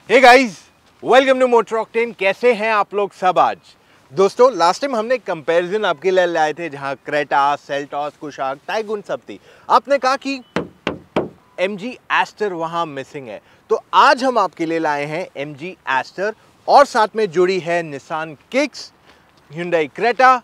Hey guys, welcome to Motor Octane. कैसे हैं आप लोग सब? आज दोस्तों लास्ट टाइम हमने कंपैरिजन आपके लिए लाए थे जहां क्रेटा, सेल्टॉस, कुशाक, टाइगून सब थी। आपने कहा कि MG एस्टर वहां मिसिंग है, तो आज हम आपके लिए लाए हैं MG एस्टर और साथ में जुड़ी है Nissan Kicks, Hyundai Creta,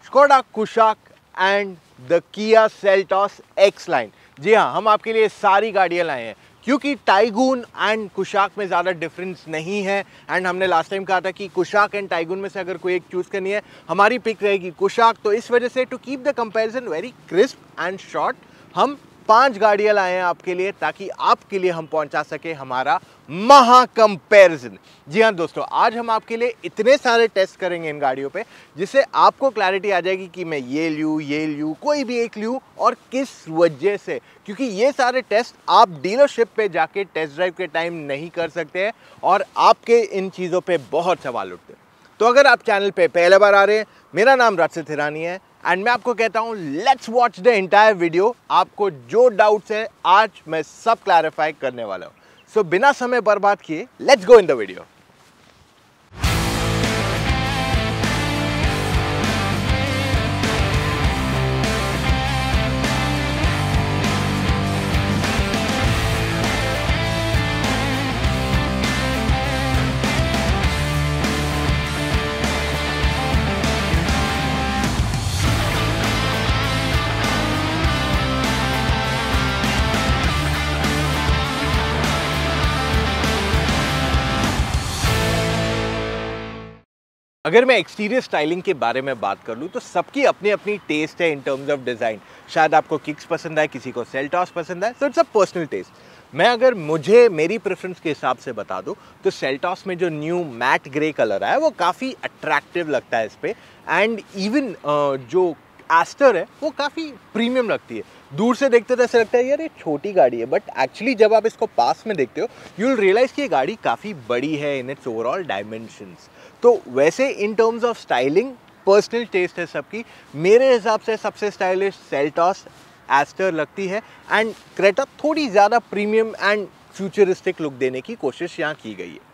Skoda Kushaq and the Kia Seltos X line. जी हाँ, हम आपके लिए सारी गाड़ियां लाए हैं क्योंकि टाइगून एंड कुशाक में ज़्यादा डिफरेंस नहीं है। एंड हमने लास्ट टाइम कहा था कि कुशाक एंड टाइगून में से अगर कोई एक चूज़ करनी है, हमारी पिक रहेगी कुशाक। तो इस वजह से to keep the comparison very crisp and short, हम 5 गाड़ियां लाए हैं आपके लिए ताकि आपके लिए हम पहुंचा सके हमारा महा कंपैरिजन। जी हाँ दोस्तों, आज हम आपके लिए इतने सारे टेस्ट करेंगे इन गाड़ियों पे जिससे आपको क्लैरिटी आ जाएगी कि मैं ये लूँ, कोई भी एक लूँ और किस वजह से। क्योंकि ये सारे टेस्ट आप डीलरशिप पे जाके टेस्ट ड्राइव के टाइम नहीं कर सकते हैं और आपके इन चीज़ों पे बहुत सवाल उठते हैं। तो अगर आप चैनल पे पहले बार आ रहे हैं, मेरा नाम राशिद हिरानी है एंड मैं आपको कहता हूं let's watch the entire video. आपको जो डाउट्स है आज मैं सब क्लैरिफाई करने वाला हूं। सो बिना समय बर्बाद किए let's go in the video. अगर मैं एक्सटीरियर स्टाइलिंग के बारे में बात कर लूँ तो सबकी अपनी अपनी टेस्ट है इन टर्म्स ऑफ डिज़ाइन। शायद आपको किक्स पसंद आए, किसी को सेल्टॉस पसंद आए, so it's a personal taste. मैं अगर मुझे मेरी प्रेफरेंस के हिसाब से बता दूँ तो सेल्टॉस में जो न्यू मैट ग्रे कलर है वो काफ़ी अट्रैक्टिव लगता है इस पर। एंड इवन जो एस्टर है वो काफ़ी प्रीमियम लगती है। दूर से देखते तो ऐसा लगता है यार ये छोटी गाड़ी है, बट एक्चुअली जब आप इसको पास में देखते हो यू विल रियलाइज कि ये गाड़ी काफ़ी बड़ी है इन इट्स ओवरऑल डायमेंशंस। तो वैसे in terms of styling personal taste है सबकी। मेरे हिसाब से सबसे स्टाइलिश सेल्टॉस एस्टर लगती है एंड क्रेटा थोड़ी ज़्यादा प्रीमियम एंड फ्यूचरिस्टिक लुक देने की कोशिश यहाँ की गई है।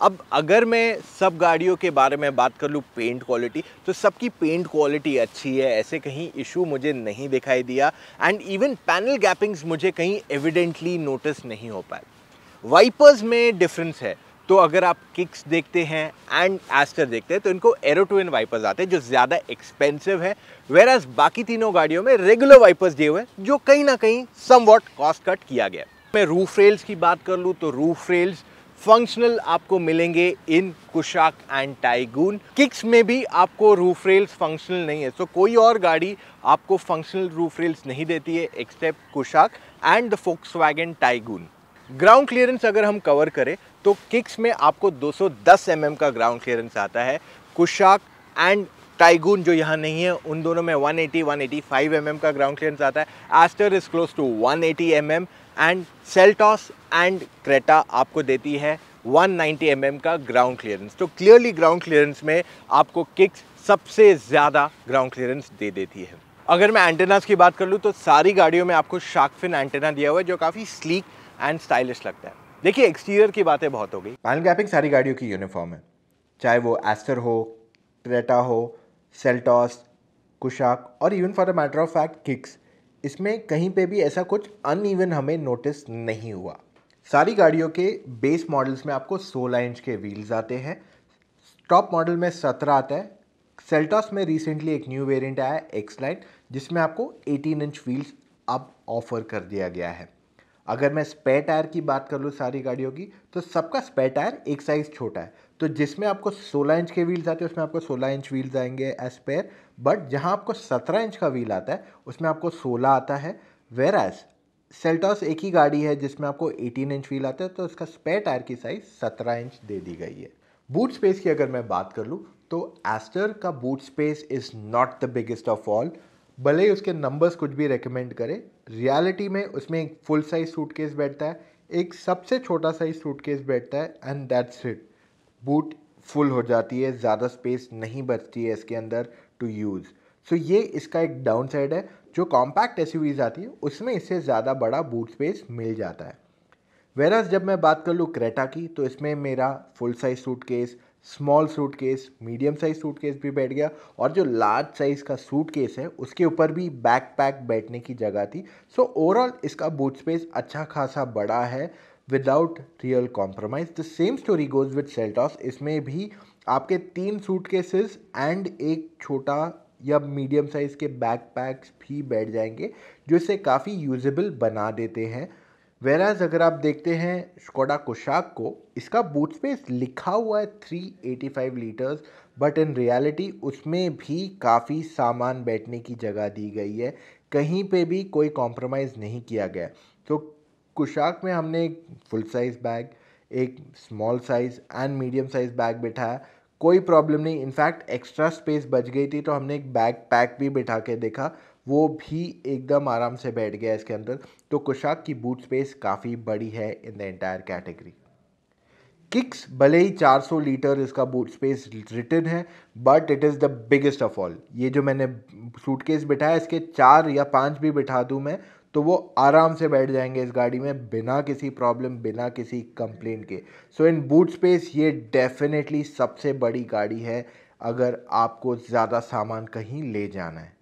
अब अगर मैं सब गाड़ियों के बारे में बात कर लूँ पेंट क्वालिटी, तो सबकी पेंट क्वालिटी अच्छी है, ऐसे कहीं इशू मुझे नहीं दिखाई दिया। एंड इवन पैनल गैपिंग्स मुझे कहीं एविडेंटली नोटिस नहीं हो पाए। वाइपर्स में डिफरेंस है, तो अगर आप किक्स देखते हैं एंड एस्टर देखते हैं तो इनको एरो ट्विन वाइपर्स आते हैं जो ज़्यादा एक्सपेंसिव है, वेराज बाकी तीनों गाड़ियों में रेगुलर वाइपर्स दिए हुए हैं जो कहीं ना कहीं समवॉट कॉस्ट कट किया गया। मैं रूफ रेल्स की बात कर लूँ तो रूफ रेल्स फंक्शनल आपको मिलेंगे इन कुशाक एंड टाइगून। किक्स में भी आपको रूफ रेल्स फंक्शनल नहीं है, सो कोई और गाड़ी आपको फंक्शनल रूफ रेल्स नहीं देती है except Kushaq and the Volkswagen Taigun. Ground clearance अगर हम कवर करें तो किक्स में आपको 210 mm का ग्राउंड क्लियरेंस आता है। कुशाक एंड टाइगून जो यहाँ नहीं है उन दोनों में 180-185 mm का ग्राउंड क्लियरेंस आता है। Astor is close to 180 mm and Seltos and Creta आपको देती है 190 mm का ग्राउंड क्लियरेंस। तो क्लियरली ग्राउंड क्लियरेंस में आपको किक्स सबसे ज़्यादा ग्राउंड क्लियरेंस दे देती है। अगर मैं एंटेनास की बात कर लूँ तो सारी गाड़ियों में आपको शार्क फिन एंटेना दिया हुआ है जो काफ़ी स्लीक एंड स्टाइलिश लगता है। देखिए एक्सटीरियर की बातें बहुत हो गई, पैनल गैपिंग सारी गाड़ियों की यूनिफॉर्म है, चाहे वो एस्टर हो, क्रेटा हो, सेल्टॉस, कुशाक और even for the matter of fact kicks. इसमें कहीं पे भी ऐसा कुछ अनइवन हमें नोटिस नहीं हुआ। सारी गाड़ियों के बेस मॉडल्स में आपको 16 इंच के व्हील्स आते हैं, टॉप मॉडल में 17 आता है। सेल्टॉस में रिसेंटली एक न्यू वेरिएंट आया है एक्स लाइन जिसमें आपको 18 इंच व्हील्स अब ऑफर कर दिया गया है। अगर मैं स्पेयर टायर की बात कर लूँ सारी गाड़ियों की तो सबका स्पेयर टायर एक साइज़ छोटा है, तो जिसमें आपको 16 इंच के व्हील्स आते हैं उसमें आपको 16 इंच व्हील्स आएंगे एज स्पेयर, बट जहां आपको 17 इंच का व्हील आता है उसमें आपको 16 आता है। वेराज सेल्टॉस एक ही गाड़ी है जिसमें आपको 18 इंच व्हील आता है, तो उसका स्पेयर टायर की साइज़ 17 इंच दे दी गई है। बूट स्पेस की अगर मैं बात कर लूँ तो एस्टर का boot space is not the biggest of all. भले ही उसके नंबर्स कुछ भी रेकमेंड करें, रियलिटी में उसमें एक फुल साइज सूटकेस बैठता है, एक सबसे छोटा साइज सूटकेस बैठता है and that's it. Boot full हो जाती है, ज़्यादा स्पेस नहीं बचती है इसके अंदर टू यूज़। सो ये इसका एक डाउन साइड है। जो कॉम्पैक्ट एसयूवीज आती है उसमें इससे ज़्यादा बड़ा बूट स्पेस मिल जाता है। वेराज जब मैं बात कर लूँ क्रेटा की, तो इसमें मेरा full size suitcase, small suitcase, medium size suitcase भी बैठ गया, और जो लार्ज साइज का सूटकेस है उसके ऊपर भी बैकपैक बैठने की जगह थी। सो ओवरऑल इसका बूट स्पेस अच्छा खासा बड़ा है without real compromise. The same story goes with Seltos. इसमें भी आपके 3 सूटकेसेस एंड एक छोटा या मीडियम साइज के बैकपैक्स भी बैठ जाएंगे, जो इसे काफ़ी यूजेबल बना देते हैं। वेराज अगर आप देखते हैं स्कोडा कुशाक को, इसका बूट स्पेस लिखा हुआ है 385 लीटर्स, बट इन रियलिटी उसमें भी काफ़ी सामान बैठने की जगह दी गई है, कहीं पे भी कोई कॉम्प्रोमाइज़ नहीं किया गया। तो कुशाक में हमने एक फुल साइज़ बैग, एक small size and medium size bag बिठाया, कोई प्रॉब्लम नहीं। इनफैक्ट एक्स्ट्रा स्पेस बच गई थी तो हमने एक बैग पैक भी बिठा के देखा, वो भी एकदम आराम से बैठ गया इसके अंदर। तो कुशाक की बूट स्पेस काफ़ी बड़ी है in the entire category. Kicks भले ही 400 लीटर इसका बूट स्पेस रिटन है, but it is the biggest of all. ये जो मैंने सूटकेस बिठाया, इसके 4 या 5 भी बिठा दूँ मैं, तो वो आराम से बैठ जाएंगे इस गाड़ी में बिना किसी प्रॉब्लम, बिना किसी कंप्लेंट के। सो इन बूट स्पेस ये डेफिनेटली सबसे बड़ी गाड़ी है अगर आपको ज़्यादा सामान कहीं ले जाना है।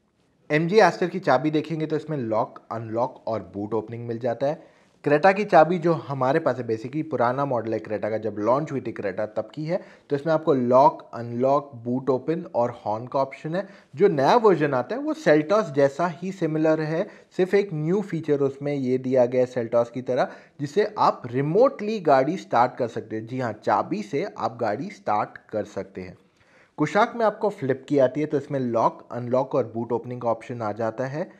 MG एस्टर की चाबी देखेंगे तो इसमें लॉक, अनलॉक और बूट ओपनिंग मिल जाता है। क्रेटा की चाबी जो हमारे पास है, बेसिकली पुराना मॉडल है क्रेटा का, जब लॉन्च हुई थी क्रेटा तब की है, तो इसमें आपको लॉक, अनलॉक, बूट ओपन और हॉर्न का ऑप्शन है। जो नया वर्जन आता है वो सेल्टॉस जैसा ही सिमिलर है, सिर्फ एक न्यू फीचर उसमें ये दिया गया है सेल्टॉस की तरह, जिसे आप रिमोटली गाड़ी स्टार्ट कर सकते हो। जी हाँ, चाबी से आप गाड़ी स्टार्ट कर सकते हैं। कुशाक में आपको फ्लिप की आती है, तो इसमें लॉक, अनलॉक और बूट ओपनिंग का ऑप्शन आ जाता है।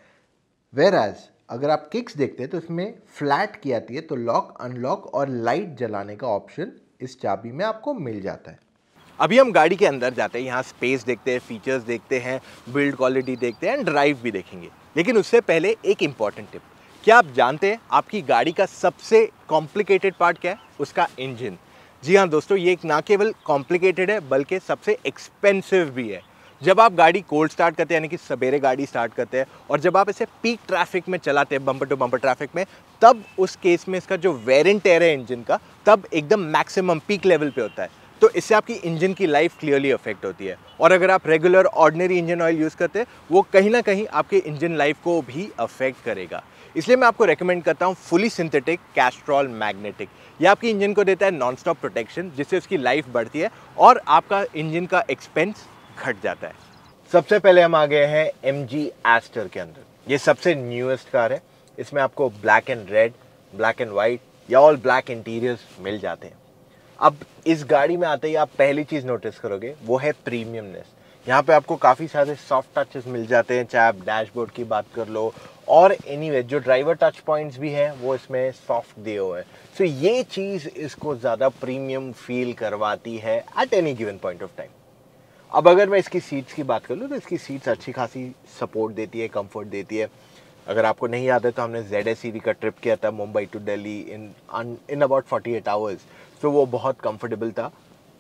वेराज अगर आप किक्स देखते हैं तो इसमें फ्लैट की आती है, तो लॉक, अनलॉक और लाइट जलाने का ऑप्शन इस चाबी में आपको मिल जाता है। अभी हम गाड़ी के अंदर जाते हैं, यहाँ स्पेस देखते हैं, फीचर्स देखते हैं, बिल्ड क्वालिटी देखते हैं एंड ड्राइव भी देखेंगे। लेकिन उससे पहले एक इंपॉर्टेंट टिप, क्या आप जानते हैं आपकी गाड़ी का सबसे कॉम्प्लिकेटेड पार्ट क्या है? उसका इंजन। जी हाँ दोस्तों, ये ना केवल कॉम्प्लिकेटेड है बल्कि सबसे एक्सपेंसिव भी है। जब आप गाड़ी कोल्ड स्टार्ट करते हैं, यानी कि सवेरे गाड़ी स्टार्ट करते हैं, और जब आप इसे पीक ट्रैफिक में चलाते हैं, बम्पर टू बम्पर ट्रैफिक में, तब उस केस में इसका जो वेर एंड टेयर है इंजन का, तब एकदम मैक्सिमम पीक लेवल पे होता है। तो इससे आपकी इंजन की लाइफ क्लियरली अफेक्ट होती है। और अगर आप regular ordinary engine oil use करते हैं, वो कहीं ना कहीं आपके इंजन लाइफ को भी अफेक्ट करेगा। इसलिए मैं आपको रेकमेंड करता हूँ फुली सिंथेटिक कैस्ट्रॉल मैग्नेटिक। ये आपकी इंजन को देता है नॉन स्टॉप प्रोटेक्शन, जिससे उसकी लाइफ बढ़ती है और आपका इंजन का एक्सपेंस घट जाता है। सबसे पहले हम आ गए हैं MG एस्टर के अंदर। ये सबसे न्यूएस्ट कार है। इसमें आपको black and red, black and white या ऑल ब्लैक इंटीरियर्स मिल जाते हैं। अब इस गाड़ी में आते ही आप पहली चीज़ नोटिस करोगे वो है प्रीमियमनेस। यहाँ पे आपको काफ़ी सारे सॉफ्ट टचेस मिल जाते हैं, चाहे आप डैशबोर्ड की बात कर लो और एनीवे जो ड्राइवर टच पॉइंट्स भी हैं वो इसमें सॉफ्ट दिए हुए हैं। सो ये चीज़ इसको ज़्यादा प्रीमियम फील करवाती है at any given point of time. अब अगर मैं इसकी सीट्स की बात कर लूँ तो इसकी सीट्स अच्छी खासी सपोर्ट देती है, कंफर्ट देती है। अगर आपको नहीं याद है तो हमने ZS का ट्रिप किया था Mumbai to Delhi in about 48 hours, तो वो बहुत कंफर्टेबल था।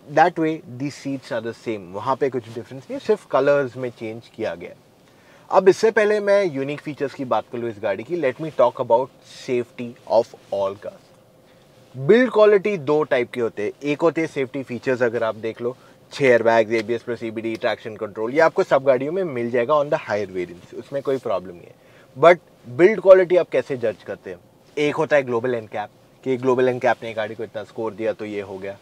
That way the seats are the same, वहाँ पे कुछ डिफरेंस नहीं, सिर्फ कलर्स में चेंज किया गया। अब इससे पहले मैं यूनिक फीचर्स की बात कर लूँ इस गाड़ी की, let me talk about safety of all cars. Build quality 2 type के होते हैं। एक होते हैं सेफ्टी फीचर्स, अगर आप देख लो 6 airbags, ABS plus CBD, traction control, ये आपको सब गाड़ियों में मिल जाएगा ऑन द हायर वेरिएंट्स, उसमें कोई प्रॉब्लम नहीं है। बट बिल्ड क्वालिटी आप कैसे जज करते हैं? एक होता है ग्लोबल एनकैप, कि ग्लोबल एनकैप ने गाड़ी को इतना स्कोर दिया तो ये हो गया।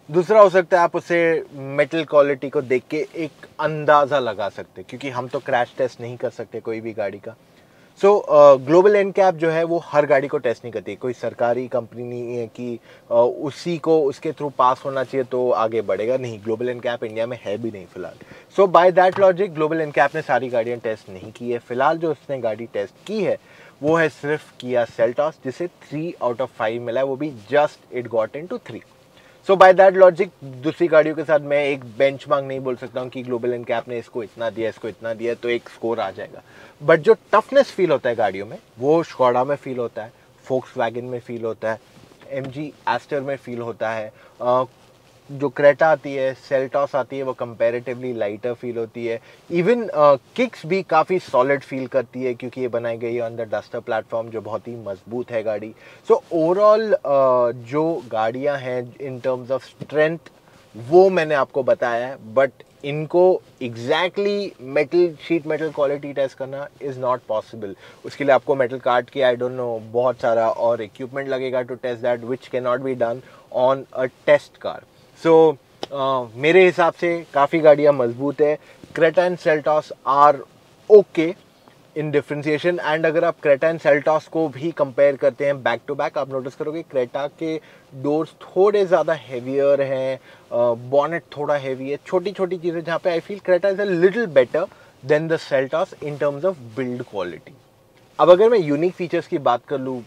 दूसरा हो सकता है आप उसे मेटल क्वालिटी को देख के एक अंदाज़ा लगा सकते, क्योंकि हम तो क्रैश टेस्ट नहीं कर सकते कोई भी गाड़ी का। सो ग्लोबल एनकैप जो है वो हर गाड़ी को टेस्ट नहीं करती, कोई सरकारी कंपनी नहीं है कि उसी को उसके थ्रू पास होना चाहिए तो आगे बढ़ेगा, नहीं। ग्लोबल एनकैप इंडिया में है भी नहीं फिलहाल। So by that logic Global NCAP ने सारी गाड़ियाँ टेस्ट नहीं की है। फिलहाल जो उसने गाड़ी टेस्ट की है वो है सिर्फ किया सेल्टॉस, जिसे 3 आउट ऑफ 5 मिला है, वो भी just it got into 3। So by that logic दूसरी गाड़ियों के साथ मैं एक बेंचमार्क नहीं बोल सकता हूँ कि ग्लोबल एनकैप ने इसको इतना दिया, इसको इतना दिया, तो एक स्कोर आ जाएगा। बट जो टफनेस फील होता है गाड़ियों में वो स्कोडा में फील होता है, फोक्सवैगन में फील होता है, MG एस्टर में फील होता है, जो क्रेटा आती है, सेल्टॉस आती है, वो कंपैरेटिवली लाइटर फील होती है। इवन किक्स भी काफ़ी सॉलिड फील करती है क्योंकि ये बनाई गई है ऑन द डस्टर प्लेटफॉर्म जो बहुत ही मजबूत है गाड़ी। सो ओवरऑल जो गाड़ियां हैं इन टर्म्स ऑफ स्ट्रेंथ वो मैंने आपको बताया है, बट इनको exactly metal sheet metal quality test करना इज़ नॉट पॉसिबल। उसके लिए आपको मेटल कार्ड की आई डोंट नो बहुत सारा और इक्विपमेंट लगेगा to test that, which can not be done on a test car. So मेरे हिसाब से काफ़ी गाड़ियाँ मजबूत है। Creta and Seltos are okay in differentiation, and अगर आप क्रेटा एंड सेल्टॉस को भी कंपेयर करते हैं बैक टू बैक, आप नोटिस करोगे क्रेटा के डोर्स थोड़े ज़्यादा हैवियर हैं, बॉनेट थोड़ा हैवी है, छोटी छोटी चीज़ें जहाँ पे I feel Creta is a little better than the Seltos in terms of build quality. अब अगर मैं यूनिक फीचर्स की बात कर लूँ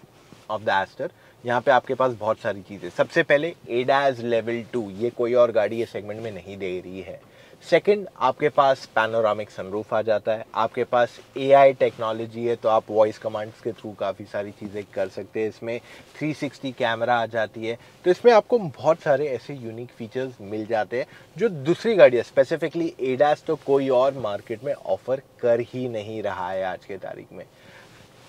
ऑफ द एस्टर, यहाँ पे आपके पास बहुत सारी चीज़ें। सबसे पहले एडास लेवल 2, ये कोई और गाड़ी ये सेगमेंट में नहीं दे रही है। सेकंड, आपके पास पैनोरामिक सनरूफ आ जाता है। आपके पास एआई टेक्नोलॉजी है, तो आप वॉइस कमांड्स के थ्रू काफ़ी सारी चीज़ें कर सकते हैं। इसमें 360 कैमरा आ जाती है, तो इसमें आपको बहुत सारे ऐसे यूनिक फीचर्स मिल जाते हैं जो दूसरी गाड़ियाँ, स्पेसिफिकली एडास तो कोई और मार्केट में ऑफर कर ही नहीं रहा है आज के तारीख में।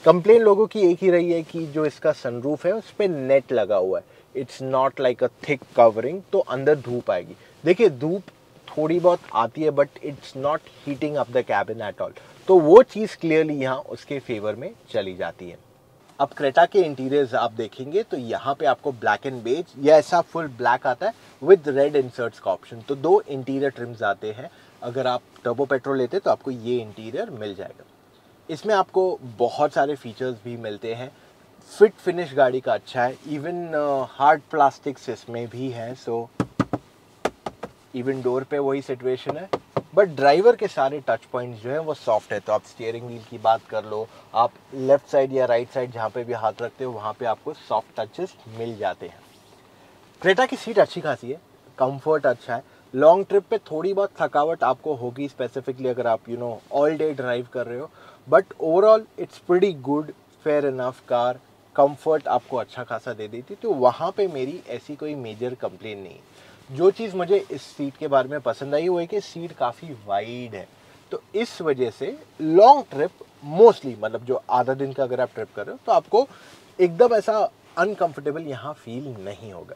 कंप्लेन लोगों की एक ही रही है कि जो इसका सनरूफ है उस पर नेट लगा हुआ है, it's not like a thick covering, तो अंदर धूप आएगी। देखिए धूप थोड़ी बहुत आती है but it's not heating up the cabin at all, तो वो चीज़ क्लियरली यहाँ उसके फेवर में चली जाती है। अब क्रेटा के इंटीरियर्स आप देखेंगे तो यहाँ पे आपको ब्लैक एंड बेज या ऐसा फुल ब्लैक आता है विद रेड इंसर्ट्स का ऑप्शन, तो 2 इंटीरियर ट्रिम्स आते हैं। अगर आप टर्बो पेट्रोल लेते तो आपको ये इंटीरियर मिल जाएगा। इसमें आपको बहुत सारे फीचर्स भी मिलते हैं। फिट फिनिश गाड़ी का अच्छा है, इवन हार्ड प्लास्टिक्स इसमें भी हैं, सो इवन डोर पे वही सिचुएशन है, बट ड्राइवर के सारे टच पॉइंट्स जो है वो सॉफ्ट है। तो आप स्टीयरिंग व्हील की बात कर लो, आप लेफ्ट साइड या राइट साइड जहाँ पे भी हाथ रखते हो वहाँ पे आपको सॉफ्ट टचेस मिल जाते हैं। क्रेटा की सीट अच्छी खासी है, कंफर्ट अच्छा है। लॉन्ग ट्रिप पे थोड़ी बहुत थकावट आपको होगी, स्पेसिफिकली अगर आप ऑल डे ड्राइव कर रहे हो, but overall it's pretty good, fair enough car. Comfort आपको अच्छा खासा दे देती, तो वहाँ पे मेरी ऐसी कोई मेजर कंप्लेन नहीं। जो चीज़ मुझे इस सीट के बारे में पसंद आई वो है कि सीट काफ़ी वाइड है, तो इस वजह से लॉन्ग ट्रिप मोस्टली, मतलब जो आधा दिन का अगर आप ट्रिप कर रहे हो तो आपको एकदम ऐसा अनकंफर्टेबल यहाँ फील नहीं होगा।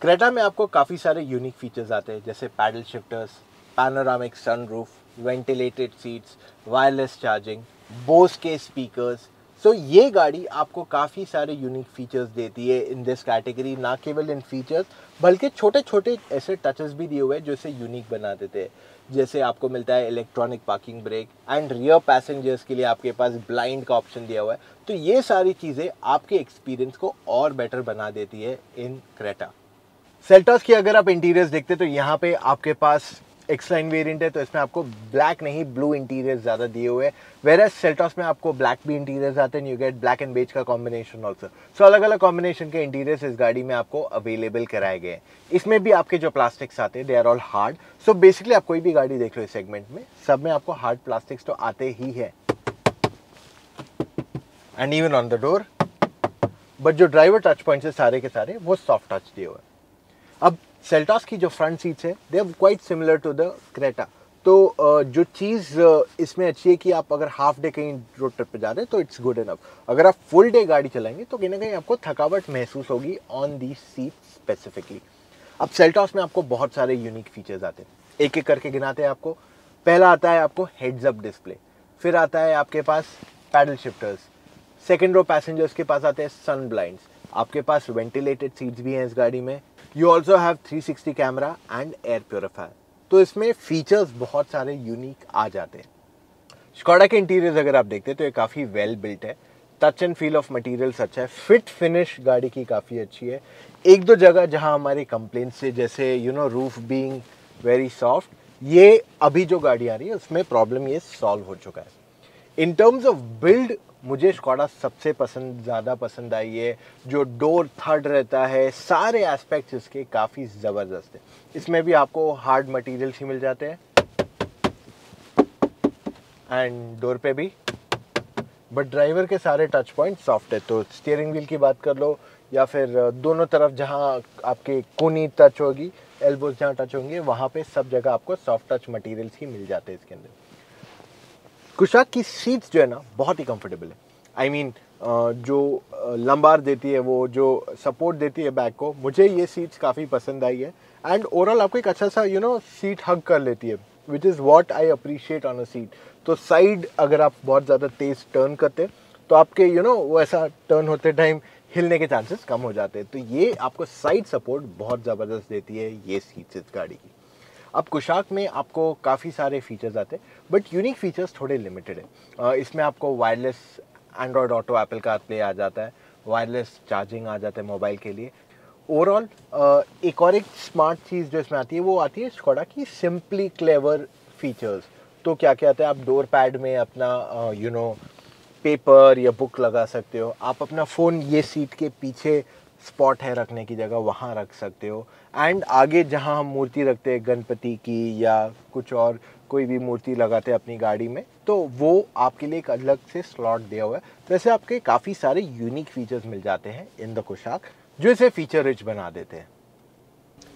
क्रेटा में आपको काफ़ी सारे यूनिक फीचर्स आते हैं, जैसे paddle shifters, panoramic sunroof, ventilated seats, wireless charging, Bose के स्पीकर्स। सो ये गाड़ी आपको काफ़ी सारे यूनिक फीचर्स देती है इन दिस कैटेगरी। ना केवल इन फीचर्स बल्कि छोटे छोटे ऐसे टचेस भी दिए हुए हैं जो इसे यूनिक बना देते हैं। जैसे आपको मिलता है electronic parking brake, and rear passengers के लिए आपके पास ब्लाइंड का ऑप्शन दिया हुआ है। तो ये सारी चीज़ें आपके एक्सपीरियंस को और बेटर बना देती है इन क्रेटा। सेल्टॉस की अगर आप इंटीरियर्स देखते तो यहाँ पे आपके पास एक्स लाइन वेरिएंट है, तो इसमें आपको ब्लैक नहीं ब्लू इंटीरियर्स ज़्यादा दिए हुए हैं, वेयर सेल्टॉस में आपको ब्लैक भी इंटीरियर्स आते हैं, you get black and beige का कॉम्बिनेशन ऑल्सो। सो अलग अलग कॉम्बिनेशन के इंटीरियर्स इस गाड़ी में आपको अवेलेबल कराए गए हैं। इसमें भी आपके जो प्लास्टिक्स आते हैं they are all hard. So basically आप कोई भी गाड़ी देख लो इस सेगमेंट में, सब में आपको हार्ड प्लास्टिक्स तो आते ही है, and even on the door. But जो ड्राइवर टच पॉइंट्स है सारे के सारे वो सॉफ्ट टच दिए हुए हैं। अब सेल्टॉस की जो फ्रंट सीट्स है they are quite similar to the Creta. तो जो चीज़ इसमें अच्छी है कि आप अगर हाफ डे कहीं रोड ट्रिप पे जा रहे हैं तो इट्स गुड इनफ। अगर आप फुल डे गाड़ी चलाएंगे तो कहीं ना कहीं आपको थकावट महसूस होगी ऑन दी सीट स्पेसिफिकली। अब सेल्टॉस में आपको बहुत सारे यूनिक फीचर्स आते हैं, एक एक करके गिनाते हैं आपको। पहला आता है आपको हेड्स अप डिस्प्ले, फिर आता है आपके पास paddle shifters, second row passengers के पास आते हैं सन ब्लाइंड्स, आपके पास वेंटिलेटेड सीट्स भी हैं इस गाड़ी में। You also have 360 camera and air purifier. तो इसमें फीचर्स बहुत सारे यूनिक आ जाते हैं। स्कोडा के इंटीरियर्स अगर आप देखते हैं तो ये काफ़ी वेल बिल्ट है, touch and feel of materials अच्छा है, फिट फिनिश गाड़ी की काफ़ी अच्छी है। एक दो जगह जहां हमारे कंप्लेंट्स से, जैसे रूफ बीइंग वेरी सॉफ्ट, ये अभी जो गाड़ी आ रही है उसमें प्रॉब्लम ये सॉल्व हो चुका है। इन टर्म्स ऑफ बिल्ड मुझे स्कोडा सबसे ज़्यादा पसंद आई है। जो डोर थर्ड रहता है, सारे एस्पेक्ट्स इसके काफ़ी ज़बरदस्त है। इसमें भी आपको हार्ड मटेरियल्स ही मिल जाते हैं, एंड डोर पे भी, बट ड्राइवर के सारे टच पॉइंट सॉफ्ट है। तो स्टीयरिंग व्हील की बात कर लो या फिर दोनों तरफ जहाँ आपके कोनी टच होगी, एल्बोज जहाँ टच होंगे, वहाँ पे सब जगह आपको सॉफ्ट टच मटेरियल्स ही मिल जाते हैं इसके अंदर। कुशाक की सीट्स जो है ना बहुत ही कंफर्टेबल है। आई मीन जो लंबार देती है, वो जो सपोर्ट देती है बैक को, मुझे ये सीट्स काफ़ी पसंद आई है। एंड ओवरऑल आपको एक अच्छा सा सीट हग कर लेती है, which is what I appreciate on a seat. तो साइड अगर आप बहुत ज़्यादा तेज़ टर्न करते तो आपके वो ऐसा टर्न होते टाइम हिलने के चांसेस कम हो जाते हैं। तो ये आपको साइड सपोर्ट बहुत ज़बरदस्त देती है ये सीट्स इस गाड़ी की। अब कुशाक में आपको काफ़ी सारे फीचर्स आते हैं, बट यूनिक फीचर्स थोड़े लिमिटेड है। इसमें आपको wireless Android Auto, Apple CarPlay आ जाता है, वायरलेस चार्जिंग आ जाता है मोबाइल के लिए। ओवरऑल एक और एक स्मार्ट चीज़ जो इसमें आती है वो आती है स्कोडा की सिंपली क्लेवर फीचर्स। तो क्या क्या आता है, आप डोर पैड में अपना पेपर या बुक लगा सकते हो, आप अपना फ़ोन ये सीट के पीछे स्पॉट है रखने की जगह वहाँ रख सकते हो। एंड आगे जहाँ हम मूर्ति रखते हैं गणपति की या कुछ और कोई भी मूर्ति लगाते हैं अपनी गाड़ी में, तो वो आपके लिए एक अलग से स्लॉट दिया हुआ है। तो ऐसे आपके काफ़ी सारे यूनिक फीचर्स मिल जाते हैं इन द कुशाक, जो इसे फीचर रिच बना देते हैं।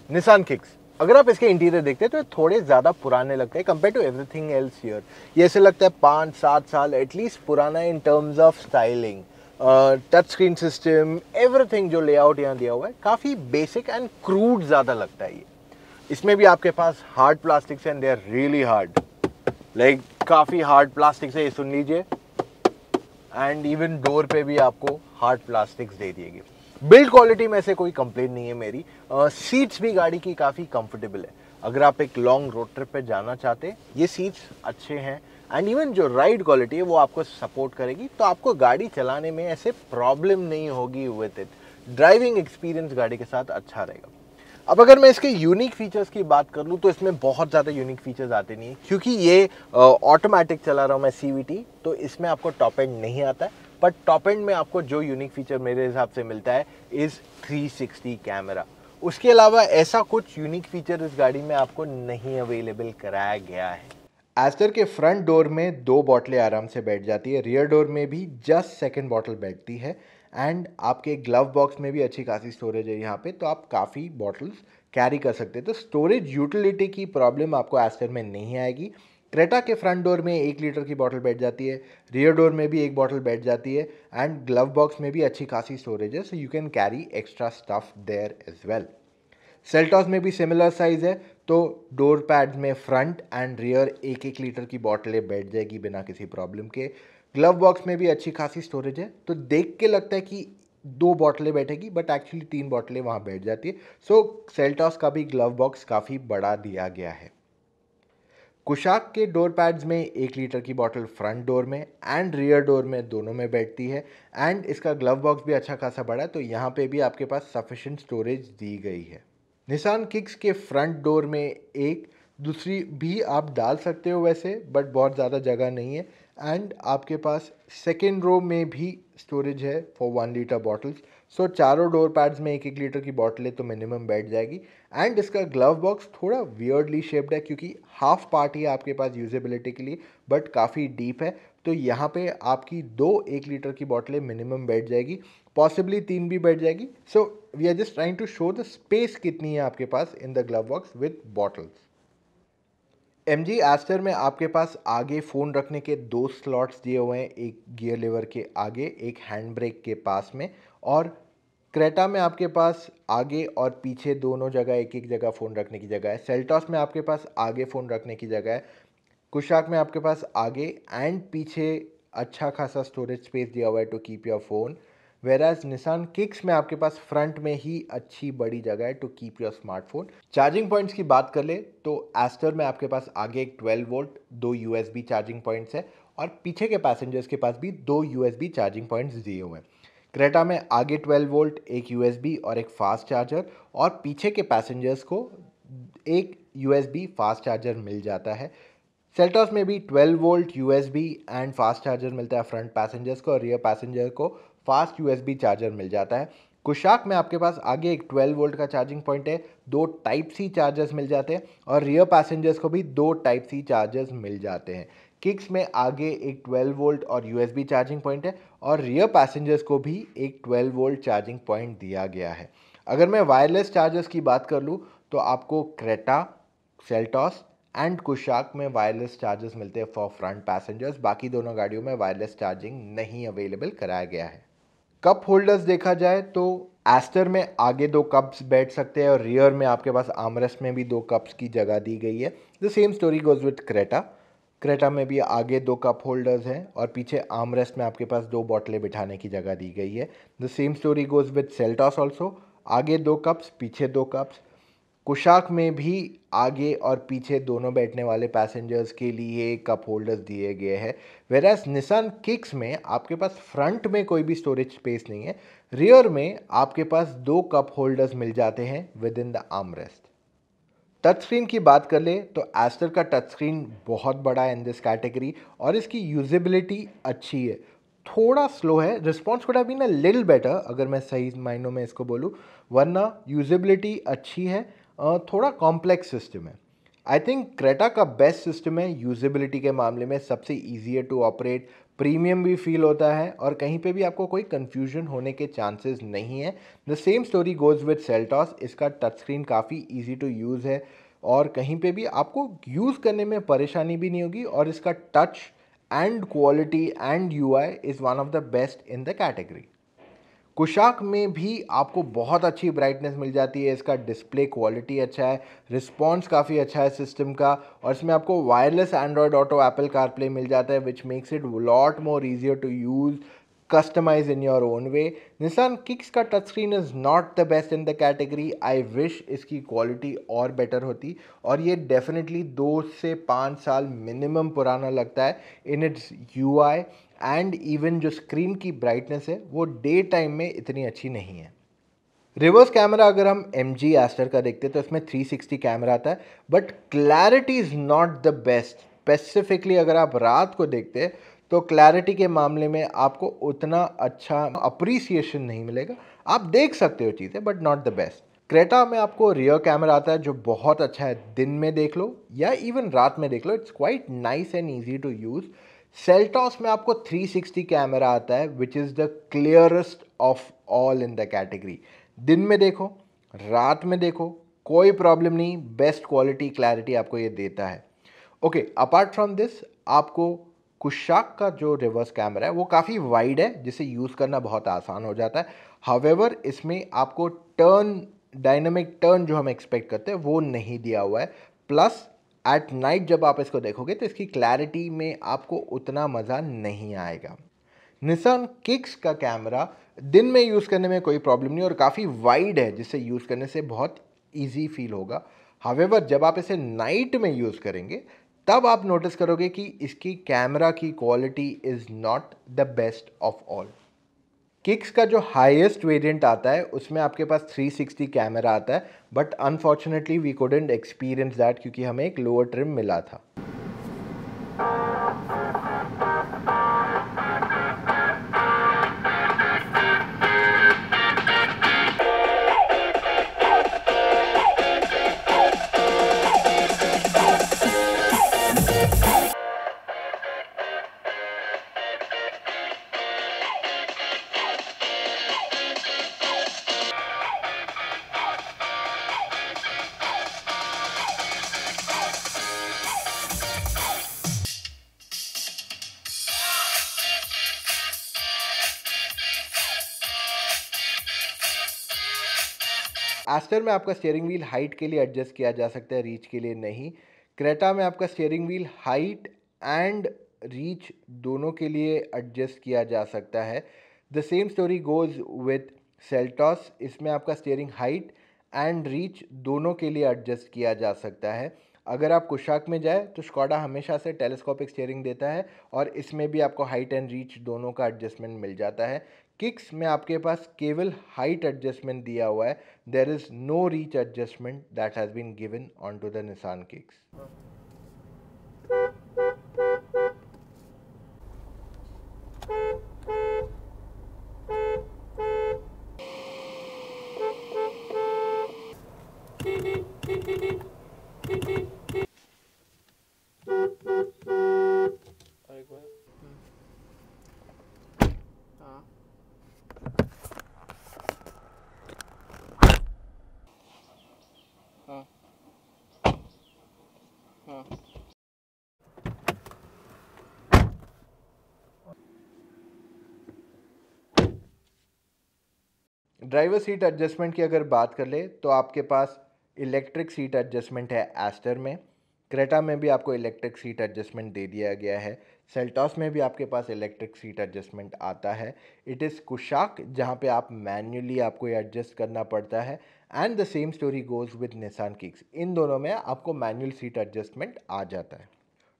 निसान किक्स, अगर आप इसके इंटीरियर देखते हैं तो थोड़े ज़्यादा पुराने लगते हैं compare to everything else here. ये ऐसे लगता है 5-7 साल एटलीस्ट पुराना in terms of styling, touch screen system, everything जो लेआउट यहाँ दिया हुआ है काफ़ी बेसिक एंड क्रूड ज़्यादा लगता है ये। इसमें भी आपके पास hard plastics and they are really hard, like काफ़ी हार्ड प्लास्टिक्स है, ये सुन लीजिए। एंड इवन डोर पे भी आपको हार्ड प्लास्टिक्स दे दिएगी। बिल्ड क्वालिटी में से कोई कंप्लेंट नहीं है मेरी। सीट्स भी गाड़ी की काफ़ी कंफर्टेबल है। अगर आप एक लॉन्ग रोड ट्रिप पे जाना चाहते, ये सीट्स अच्छे हैं। एंड इवन जो राइड क्वालिटी है वो आपको सपोर्ट करेगी, तो आपको गाड़ी चलाने में ऐसे प्रॉब्लम नहीं होगी विद इट। ड्राइविंग एक्सपीरियंस गाड़ी के साथ अच्छा रहेगा। अब अगर मैं इसके यूनिक फीचर्स की बात कर लूँ तो इसमें बहुत ज़्यादा यूनिक फीचर्स आते नहीं हैं, क्योंकि ये ऑटोमेटिक चला रहा हूँ मैं CVT, तो इसमें आपको टॉप एंड नहीं आता है। बट टॉप एंड में आपको जो यूनिक फीचर मेरे हिसाब से मिलता है इज़ 360 कैमरा। उसके अलावा ऐसा कुछ यूनिक फीचर इस गाड़ी में आपको नहीं अवेलेबल कराया गया है। एस्टर के फ्रंट डोर में 2 बॉटलें आराम से बैठ जाती है, रियर डोर में भी जस्ट सेकंड बॉटल बैठती है। एंड आपके ग्लव बॉक्स में भी अच्छी खासी स्टोरेज है यहाँ पे, तो आप काफ़ी बॉटल्स कैरी कर सकते हैं। तो स्टोरेज यूटिलिटी की प्रॉब्लम आपको एस्टर में नहीं आएगी। क्रेटा के फ्रंट डोर में 1 लीटर की बॉटल बैठ जाती है, रियर डोर में भी 1 बॉटल बैठ जाती है, एंड ग्लव बॉक्स में भी अच्छी खासी स्टोरेज है, so you can carry extra stuff there as well. Seltos में भी सिमिलर साइज़ है, तो डोर पैड में फ्रंट एंड रियर 1-1 लीटर की बॉटलें बैठ जाएगी बिना किसी प्रॉब्लम के। ग्लव बॉक्स में भी अच्छी खासी स्टोरेज है, तो देख के लगता है कि 2 बॉटलें बैठेगी, बट एक्चुअली 3 बॉटलें वहाँ बैठ जाती है। सो सेल्टॉस का भी ग्लव बॉक्स काफ़ी बड़ा दिया गया है। कुशाक के डोर पैड्स में 1 लीटर की बॉटल फ्रंट डोर में एंड रियर डोर में दोनों में बैठती है। एंड इसका ग्लव बॉक्स भी अच्छा खासा बड़ा है, तो यहाँ पे भी आपके पास सफिशिएंट स्टोरेज दी गई है। निसान किक्स के फ्रंट डोर में एक दूसरी भी आप डाल सकते हो वैसे, बट बहुत ज़्यादा जगह नहीं है। एंड आपके पास सेकेंड रो में भी स्टोरेज है फॉर 1 लीटर बॉटल्स। सो चारों डोर पैड्स में 1-1 लीटर की बॉटलें तो मिनिमम बैठ जाएगी। एंड इसका ग्लव बॉक्स थोड़ा वियर्डली शेप्ड है, क्योंकि हाफ पार्ट ही आपके पास यूजेबिलिटी के लिए, बट काफ़ी डीप है। तो यहाँ पे आपकी 2 1 लीटर की बॉटलें मिनिमम बैठ जाएगी, पॉसिबली 3 भी बैठ जाएगी। So we are just trying to show the space कितनी है आपके पास in the glove box with bottles. MG Astor में आपके पास आगे फ़ोन रखने के 2 स्लॉट्स दिए हुए हैं, एक गियर लीवर के आगे, एक हैंड ब्रेक के पास में। और क्रेटा में आपके पास आगे और पीछे दोनों जगह एक जगह फ़ोन रखने की जगह है। सेल्टॉस में आपके पास आगे फ़ोन रखने की जगह है। कुशाक में आपके पास आगे एंड पीछे अच्छा खासा स्टोरेज स्पेस दिया हुआ है to keep your phone. Whereas Nissan Kicks में आपके पास फ्रंट में ही अच्छी बड़ी जगह है to keep your smartphone. Charging points की बात कर ले तो एस्टर में आपके पास आगे एक 12 वोल्ट 2 USB चार्जिंग पॉइंट्स है, और पीछे के पैसेंजर्स के पास भी 2 USB चार्जिंग पॉइंट्स दिए हुए हैं। क्रेटा में आगे 12 वोल्ट एक USB और एक फास्ट चार्जर, और पीछे के पैसेंजर्स को एक USB फास्ट चार्जर मिल जाता है। सेल्टॉस में भी 12 volt USB and fast charger मिलता है फ्रंट पैसेंजर्स को, और रियर पैसेंजर को फास्ट USB चार्जर मिल जाता है। कुशाक में आपके पास आगे एक 12 वोल्ट का चार्जिंग पॉइंट है, 2 टाइप सी चार्जर्स मिल जाते हैं, और रियर पैसेंजर्स को भी 2 टाइप सी चार्जर्स मिल जाते हैं। किक्स में आगे एक 12 वोल्ट और यूएसबी चार्जिंग पॉइंट है और रियर पैसेंजर्स को भी एक 12 वोल्ट चार्जिंग पॉइंट दिया गया है। अगर मैं वायरलेस चार्जर्स की बात कर लूँ तो आपको क्रेटा, सेल्टॉस एंड कुशाक में वायरलेस चार्जर्स मिलते हैं फॉर फ्रंट पैसेंजर्स। बाकी दोनों गाड़ियों में वायरलेस चार्जिंग नहीं अवेलेबल कराया गया है। कप होल्डर्स देखा जाए तो एस्टर में आगे 2 कप्स बैठ सकते हैं और रियर में आपके पास आर्मरेस्ट में भी 2 कप्स की जगह दी गई है। The same story goes with Creta. Creta में भी आगे 2 कप होल्डर्स हैं और पीछे आर्मरेस्ट में आपके पास 2 बोतलें बिठाने की जगह दी गई है। The same story goes with Seltos also, आगे 2 कप्स पीछे 2 कप्स। कुशाक में भी आगे और पीछे दोनों बैठने वाले पैसेंजर्स के लिए कप होल्डर्स दिए गए हैं। वेरास निसान किक्स में आपके पास फ्रंट में कोई भी स्टोरेज स्पेस नहीं है, रियर में आपके पास 2 कप होल्डर्स मिल जाते हैं with in the armrest. Touch screen की बात कर ले तो एस्टर का टच स्क्रीन बहुत बड़ा है इन दिस कैटेगरी और इसकी यूजेबिलिटी अच्छी है। थोड़ा स्लो है, response could have been a little better अगर मैं सही मायनों में इसको बोलूँ, वरना यूजेबिलिटी अच्छी है। थोड़ा कॉम्प्लेक्स सिस्टम है। आई थिंक क्रेटा का बेस्ट सिस्टम है यूजेबिलिटी के मामले में, सबसे ईजियर टू ऑपरेट, प्रीमियम भी फील होता है और कहीं पे भी आपको कोई कन्फ्यूजन होने के चांसेस नहीं है। The same story goes with Seltos. इसका टच स्क्रीन काफ़ी ईजी टू यूज़ है और कहीं पे भी आपको यूज़ करने में परेशानी भी नहीं होगी और इसका touch and quality and UI is one of the best in the category. Kushaq में भी आपको बहुत अच्छी ब्राइटनेस मिल जाती है, इसका डिस्प्ले क्वालिटी अच्छा है, रिस्पॉन्स काफ़ी अच्छा है सिस्टम का और इसमें आपको wireless Android Auto Apple CarPlay मिल जाता है which makes it lot more easier to use, customise in your own way. Nissan Kicks का touch screen is not the best in the category. I wish इसकी quality और better होती और ये definitely 2 से 5 साल मिनिमम पुराना लगता है in its UI and even जो स्क्रीन की ब्राइटनेस है वो डे टाइम में इतनी अच्छी नहीं है। रिवर्स कैमरा अगर हम MG एस्टर का देखते हैं तो इसमें 360 कैमरा आता है but clarity is not the best. Specifically अगर आप रात को देखते हैं तो क्लैरिटी के मामले में आपको उतना अच्छा अप्रिसिएशन नहीं मिलेगा। आप देख सकते हो चीज़ें but not the best. Creta में आपको रियर कैमरा आता है जो बहुत अच्छा है, दिन में देख लो या इवन रात में देख लो, it's quite nice and easy to use. Seltos में आपको 360 कैमरा आता है which is the clearest of all in the category. दिन में देखो, रात में देखो, कोई प्रॉब्लम नहीं, बेस्ट क्वालिटी क्लैरिटी आपको ये देता है। ओके, अपार्ट फ्रॉम दिस आपको कुशाक का जो रिवर्स कैमरा है वो काफ़ी वाइड है जिसे यूज़ करना बहुत आसान हो जाता है। हावेवर इसमें आपको टर्न, डायनामिक टर्न जो हम एक्सपेक्ट करते हैं वो नहीं दिया हुआ है। प्लस एट नाइट जब आप इसको देखोगे तो इसकी क्लैरिटी में आपको उतना मज़ा नहीं आएगा। निसान किक्स का कैमरा दिन में यूज़ करने में कोई प्रॉब्लम नहीं और काफ़ी वाइड है जिससे यूज़ करने से बहुत इजी फील होगा। हावेवर जब आप इसे नाइट में यूज़ करेंगे तब आप नोटिस करोगे कि इसकी कैमरा की quality is not the best of all. Kicks का जो हाईएस्ट वेरिएंट आता है उसमें आपके पास 360 कैमरा आता है but unfortunately we couldn't experience that क्योंकि हमें एक लोअर ट्रिम मिला था। एस्टर में आपका स्टीयरिंग व्हील हाइट के लिए एडजस्ट किया जा सकता है, रीच के लिए नहीं। क्रेटा में आपका steering wheel height and reach दोनों के लिए एडजस्ट किया जा सकता है। The same story goes with Seltos. इसमें आपका स्टीयरिंग हाइट एंड रीच दोनों के लिए एडजस्ट किया जा सकता है। अगर आप कुशाक में जाए तो स्कोडा हमेशा से टेलीस्कोपिक स्टीयरिंग देता है और इसमें भी आपको हाइट एंड रीच दोनों का एडजस्टमेंट मिल जाता है। किक्स में आपके पास केवल हाइट एडजस्टमेंट दिया हुआ है, there is no reach adjustment that has been given on to the Nissan Kicks. Driver seat adjustment की अगर बात कर ले तो आपके पास इलेक्ट्रिक सीट एडजस्टमेंट है एस्टर में, क्रेटा में भी आपको इलेक्ट्रिक सीट एडजस्टमेंट दे दिया गया है, सेल्टॉस में भी आपके पास इलेक्ट्रिक सीट एडजस्टमेंट आता है। इट इज़ कुशाक जहाँ पे आप मैन्युअली आपको ये एडजस्ट करना पड़ता है, and the same story goes with Nissan Kicks, इन दोनों में आपको मैनुअल सीट एडजस्टमेंट आ जाता है।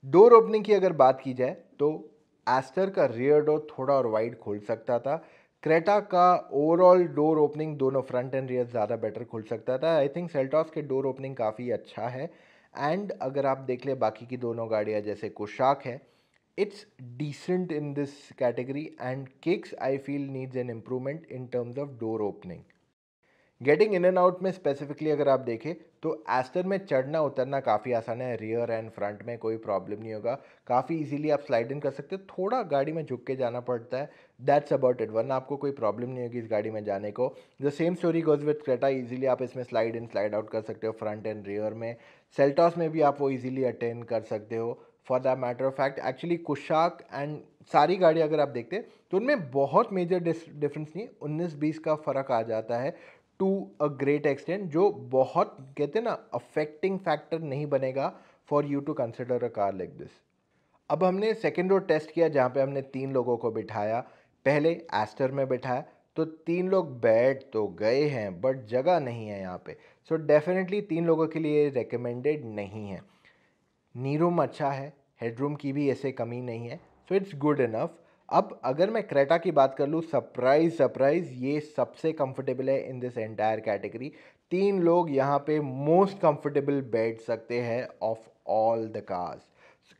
डोर ओपनिंग की अगर बात की जाए तो एस्टर का रियर डोर थोड़ा और वाइड खोल सकता था, क्रेटा का ओवरऑल डोर ओपनिंग दोनों फ्रंट एंड रियर ज़्यादा बेटर खुल सकता था। आई थिंक सेल्टॉस के डोर ओपनिंग काफ़ी अच्छा है। एंड अगर आप देख ले बाकी की दोनों गाड़ियाँ जैसे कुशाक है, it's decent in this category, and Kicks I feel needs an improvement in terms of door opening. Getting in and out में स्पेसिफिकली अगर आप देखें तो एस्टर में चढ़ना उतरना काफ़ी आसान है, रियर एंड फ्रंट में कोई प्रॉब्लम नहीं होगा, काफ़ी इजीली आप स्लाइड इन कर सकते हो, थोड़ा गाड़ी में झुक के जाना पड़ता है, दैट्स अबाउट इट, वरना आपको कोई प्रॉब्लम नहीं होगी इस गाड़ी में जाने को। The same story goes with Creta, easily आप इसमें स्लाइड इन स्लाइड आउट कर सकते हो फ्रंट एंड रियर में। सेल्टॉस में भी आप वो इजीली अटेंड कर सकते हो। For that matter of fact actually Kushaq and सारी गाड़ी अगर आप देखते हैं तो उनमें बहुत मेजर डिफरेंस नहीं, 19-20 का फ़र्क आ जाता है टू अ ग्रेट एक्सटेंट, जो बहुत कहते हैं ना अफेक्टिंग फैक्टर नहीं बनेगा for you to consider a car like this. अब हमने सेकेंड रो टेस्ट किया जहाँ पे हमने 3 लोगों को बिठाया, पहले एस्टर में बिठाया तो 3 लोग बैठ तो गए हैं बट जगह नहीं है यहाँ पे, सो डेफिनेटली 3 लोगों के लिए रिकमेंडेड नहीं है। नी रूम अच्छा है, हेडरूम की भी ऐसे कमी नहीं है, सो इट्स गुड इनफ। अब अगर मैं क्रेटा की बात कर लूँ, सरप्राइज ये सबसे कंफर्टेबल है इन दिस एंटायर कैटेगरी। 3 लोग यहाँ पे मोस्ट कंफर्टेबल बैठ सकते हैं of all the cars.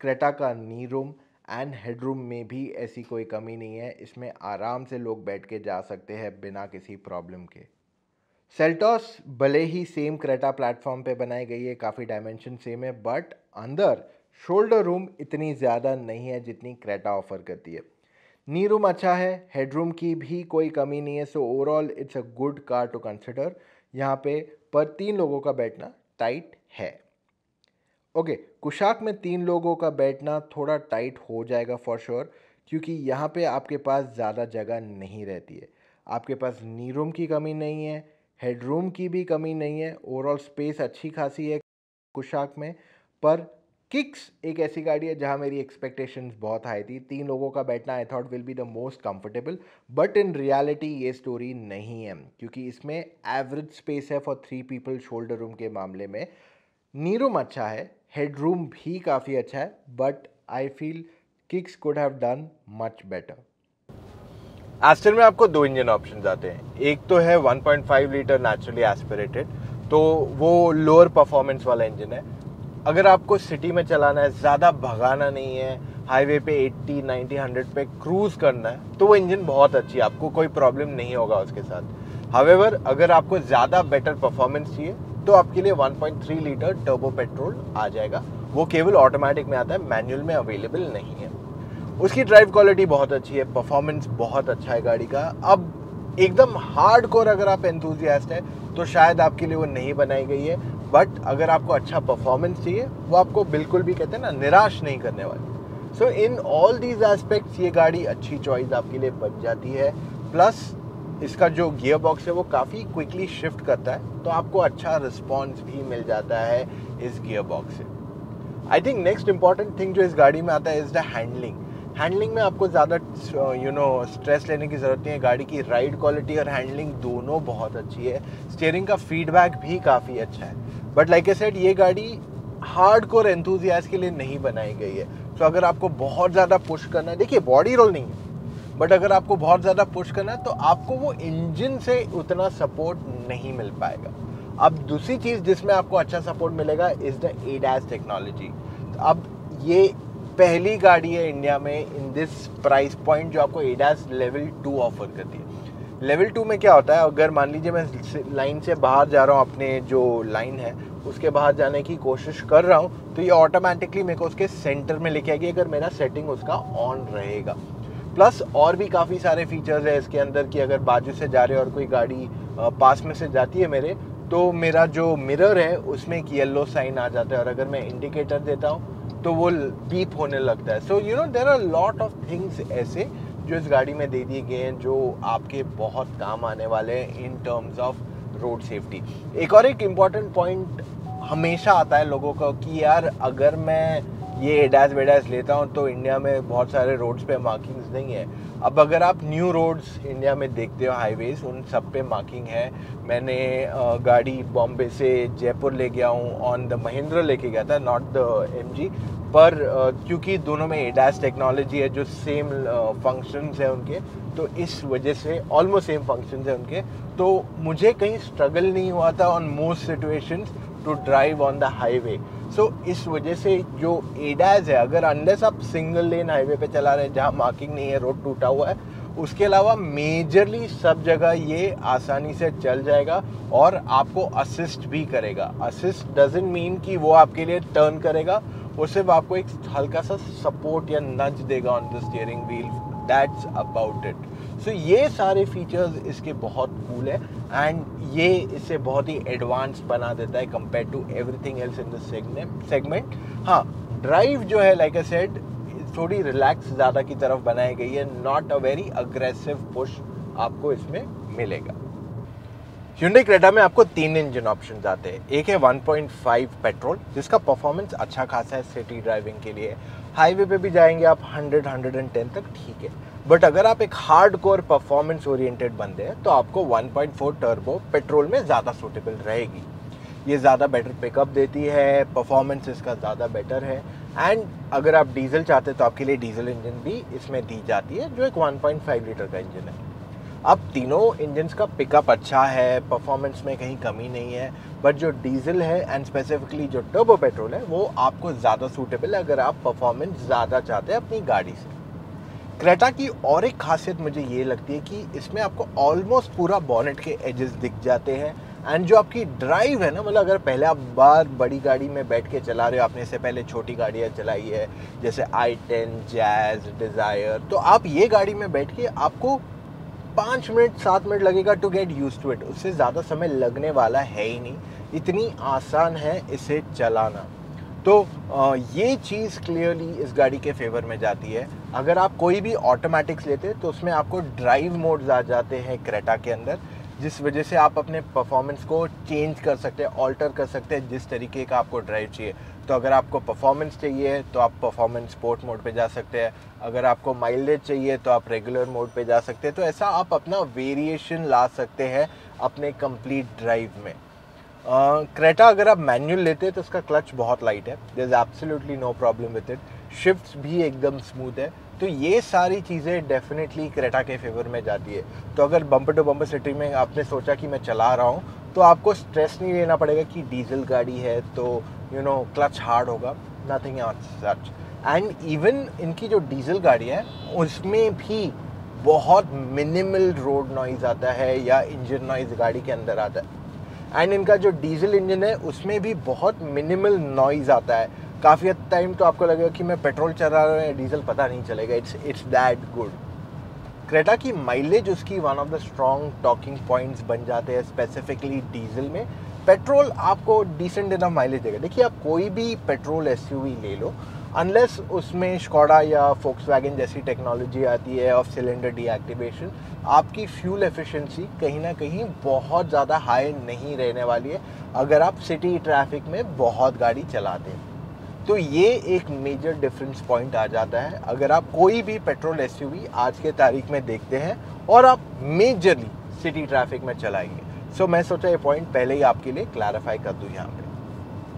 Creta का नी रूम एंड हेडरूम में भी ऐसी कोई कमी नहीं है, इसमें आराम से लोग बैठ के जा सकते हैं बिना किसी प्रॉब्लम के। सेल्टॉस भले ही सेम क्रेटा प्लेटफॉर्म पे बनाई गई है, काफ़ी डायमेंशन सेम है, बट अंदर शोल्डर रूम इतनी ज़्यादा नहीं है जितनी क्रेटा ऑफर करती है। नी रूम अच्छा है, हेडरूम की भी कोई कमी नहीं है, so overall it's a good car to consider यहाँ पे, पर 3 लोगों का बैठना टाइट है। ओके, कुशाक में 3 लोगों का बैठना थोड़ा टाइट हो जाएगा फॉर श्योर, क्योंकि यहाँ पे आपके पास ज़्यादा जगह नहीं रहती है। आपके पास नी रूम की कमी नहीं है, हेडरूम की भी कमी नहीं है, ओवरऑल स्पेस अच्छी खासी है कुशाक में। पर किक्स एक ऐसी गाड़ी है जहाँ मेरी एक्सपेक्टेशंस बहुत हाई थी, 3 लोगों का बैठना I thought will be the most comfortable, but in reality ये स्टोरी नहीं है, क्योंकि इसमें एवरेज स्पेस है फॉर 3 पीपल शोल्डर रूम के मामले में। नी रूम अच्छा है, हेडरूम भी काफ़ी अच्छा है, but I feel Kicks could have done much better. Astor में आपको 2 इंजन ऑप्शंस आते हैं, एक तो है 1.5 लीटर नेचुरली एस्पिरेटेड, तो वो लोअर परफॉर्मेंस वाला इंजन है। अगर आपको सिटी में चलाना है, ज़्यादा भगाना नहीं है, हाईवे पे 80, 90, 100 पे क्रूज़ करना है, तो वो इंजन बहुत अच्छी है, आपको कोई प्रॉब्लम नहीं होगा उसके साथ। हावेवर अगर आपको ज़्यादा बेटर परफॉर्मेंस चाहिए तो आपके लिए 1.3 लीटर टर्बो पेट्रोल आ जाएगा, वो केवल ऑटोमेटिक में आता है, मैनुअल में अवेलेबल नहीं है। उसकी ड्राइव क्वालिटी बहुत अच्छी है, परफॉर्मेंस बहुत अच्छा है गाड़ी का। अब एकदम हार्डकोर अगर आप एंथुसियास्ट है तो शायद आपके लिए वो नहीं बनाई गई है, बट अगर आपको अच्छा परफॉर्मेंस चाहिए वो आपको बिल्कुल भी कहते हैं ना निराश नहीं करने वाली। सो इन ऑल दीज एस्पेक्ट्स ये गाड़ी अच्छी चॉइस आपके लिए बन जाती है। प्लस इसका जो गियर बॉक्स है वो काफ़ी क्विकली शिफ्ट करता है, तो आपको अच्छा रिस्पॉन्स भी मिल जाता है इस गियर बॉक्स से। I think next important thing जो इस गाड़ी में आता है इज़ द हैंडलिंग में आपको ज़्यादा स्ट्रेस लेने की ज़रूरत नहीं है। गाड़ी की राइड क्वालिटी और हैंडलिंग दोनों बहुत अच्छी है, स्टीयरिंग का फीडबैक भी काफ़ी अच्छा है, बट लाइक आई सेड ये गाड़ी हार्डकोर एंथुसियास्ट के लिए नहीं बनाई गई है। तो अगर आपको बहुत ज़्यादा पुश करना है, देखिए बॉडी रोल नहीं है, बट अगर आपको बहुत ज़्यादा पुश करना है तो आपको वो इंजन से उतना सपोर्ट नहीं मिल पाएगा। अब दूसरी चीज़ जिसमें आपको अच्छा सपोर्ट मिलेगा इज़ द ADAS टेक्नोलॉजी। अब ये पहली गाड़ी है इंडिया में इन दिस प्राइस पॉइंट जो आपको ADAS लेवल 2 ऑफर करती है। लेवल 2 में क्या होता है, अगर मान लीजिए मैं लाइन से बाहर जा रहा हूँ, अपने जो लाइन है उसके बाहर जाने की कोशिश कर रहा हूँ, तो ये ऑटोमेटिकली मेरे को उसके सेंटर में लेके आएगी अगर मेरा सेटिंग उसका ऑन रहेगा। प्लस और भी काफ़ी सारे फीचर्स है इसके अंदर कि अगर बाजू से जा रहे और कोई गाड़ी पास में से जाती है मेरे, तो मेरा जो मिरर है उसमें एक येलो साइन आ जाता है, और अगर मैं इंडिकेटर देता हूँ तो वो बीप होने लगता है। So you know there are lot of things ऐसे जो इस गाड़ी में दे दिए गए हैं जो आपके बहुत काम आने वाले हैं इन टर्म्स ऑफ रोड सेफ्टी। एक इम्पॉर्टेंट पॉइंट हमेशा आता है लोगों का कि यार अगर मैं ये एडास वेडास लेता हूँ तो इंडिया में बहुत सारे रोड्स पे मार्किंग्स नहीं है। अब अगर आप न्यू रोड्स इंडिया में देखते हो, हाईवेज, उन सब पे मार्किंग है। मैंने गाड़ी बॉम्बे से जयपुर ले गया हूँ, ऑन द महिंद्रा लेके गया था, नॉट द एमजी, पर क्योंकि दोनों में एडास टेक्नोलॉजी है, जो सेम फंक्शंस है उनके, तो इस वजह से ऑलमोस्ट सेम फंक्शंस है उनके, तो मुझे कहीं स्ट्रगल नहीं हुआ था on most situations to drive on the highway. So इस वजह से जो एडास है, अगर अनलेस आप सिंगल लेन हाईवे पे चला रहे हैं जहाँ मार्किंग नहीं है, रोड टूटा हुआ है, उसके अलावा मेजरली सब जगह ये आसानी से चल जाएगा और आपको असिस्ट भी करेगा। असिस्ट डजंट मीन कि वो आपके लिए टर्न करेगा, वो सिर्फ आपको एक हल्का सा सपोर्ट या नज देगा on the steering wheel, that's about it. So ये सारे फीचर्स इसके बहुत कूल है एंड ये इसे बहुत ही एडवांस बना देता है compare to everything else in the segment. हाँ, ड्राइव जो है लाइक आई सेड थोड़ी रिलैक्स ज़्यादा की तरफ बनाई गई है, not a very aggressive push आपको इसमें मिलेगा। Hyundai Creta में आपको 3 इंजन ऑप्शंस आते हैं। एक है 1.5 पेट्रोल जिसका परफॉर्मेंस अच्छा खासा है सिटी ड्राइविंग के लिए, हाईवे पे भी जाएंगे आप 100-110 तक, ठीक है। बट अगर आप एक हार्डकोर परफॉर्मेंस ओरिएंटेड बंदे हैं तो आपको 1.4 टर्बो पेट्रोल में ज़्यादा सूटेबल रहेगी। ये ज़्यादा बेटर पिकअप देती है, परफॉर्मेंस इसका ज़्यादा बेटर है एंड अगर आप डीजल चाहते हैं तो आपके लिए डीजल इंजन भी इसमें दी जाती है जो एक 1.5 लीटर का इंजन है। अब तीनों इंजन्स का पिकअप अच्छा है, परफॉर्मेंस में कहीं कमी नहीं है, बट जो डीजल है एंड स्पेसिफिकली जो टर्बो पेट्रोल है वो आपको ज़्यादा सूटेबल है अगर आप परफॉर्मेंस ज़्यादा चाहते हैं अपनी गाड़ी से। क्रेटा की और एक खासियत मुझे ये लगती है कि इसमें आपको ऑलमोस्ट पूरा बॉनेट के एजेस दिख जाते हैं एंड जो आपकी ड्राइव है ना, मतलब अगर पहले आप बार बड़ी गाड़ी में बैठ के चला रहे हो, आपने इससे पहले छोटी गाड़ियाँ चलाई है जैसे i10, जैज, डिज़ायर, तो आप ये गाड़ी में बैठ के आपको 5 मिनट 7 मिनट लगेगा to get use to it, उससे ज़्यादा समय लगने वाला है ही नहीं, इतनी आसान है इसे चलाना। तो ये चीज़ क्लियरली इस गाड़ी के फेवर में जाती है। अगर आप कोई भी ऑटोमेटिक्स लेते हैं तो उसमें आपको ड्राइव मोड्स आ जाते हैं क्रेटा के अंदर, जिस वजह से आप अपने परफॉर्मेंस को चेंज कर सकते हैं, ऑल्टर कर सकते हैं जिस तरीके का आपको ड्राइव चाहिए। तो अगर आपको परफॉर्मेंस चाहिए तो आप परफॉर्मेंस स्पोर्ट मोड पे जा सकते हैं, अगर आपको माइलेज चाहिए तो आप रेगुलर मोड पे जा सकते हैं। तो ऐसा आप अपना वेरिएशन ला सकते हैं अपने कंप्लीट ड्राइव में। क्रेटा अगर आप मैनुअल लेते हैं तो उसका क्लच बहुत लाइट है, there is absolutely no problem with it, shifts भी एकदम स्मूथ है। तो ये सारी चीज़ें डेफिनेटली क्रेटा के फेवर में जाती है। तो अगर बम्पर टू बम्पर सिटी में आपने सोचा कि मैं चला रहा हूँ तो आपको स्ट्रेस नहीं लेना पड़ेगा कि डीजल गाड़ी है तो क्लच हार्ड होगा, नथिंग सच। एंड इवन इनकी जो डीजल गाड़ी है उसमें भी बहुत मिनिमल रोड नॉइज़ आता है या इंजन नॉइज़ गाड़ी के अंदर आता है एंड इनका जो डीजल इंजन है उसमें भी बहुत मिनिमल नॉइज़ आता है। काफ़ी टाइम तो आपको लगेगा कि मैं पेट्रोल चला रहा हूँ, डीजल पता नहीं चलेगा, इट्स दैट गुड। क्रेटा की माइलेज उसकी one of the strong talking points बन जाते हैं, स्पेसिफिकली डीजल में। पेट्रोल आपको डिसेंट इनफ माइलेज देगा। देखिए, आप कोई भी पेट्रोल एसयूवी ले लो, अनलेस उसमें स्कोडा या फोक्सवैगन जैसी टेक्नोलॉजी आती है ऑफ सिलेंडर डीएक्टिवेशन, आपकी फ्यूल एफिशिएंसी कहीं ना कहीं बहुत ज़्यादा हाई नहीं रहने वाली है अगर आप सिटी ट्रैफिक में बहुत गाड़ी चलाते हैं। तो ये एक मेजर डिफरेंस पॉइंट आ जाता है अगर आप कोई भी पेट्रोल एसयूवी आज के तारीख में देखते हैं और आप मेजरली सिटी ट्रैफिक में चलाएंगे। सो मैं सोचा ये पॉइंट पहले ही आपके लिए क्लैरिफाई कर दूं। यहाँ पे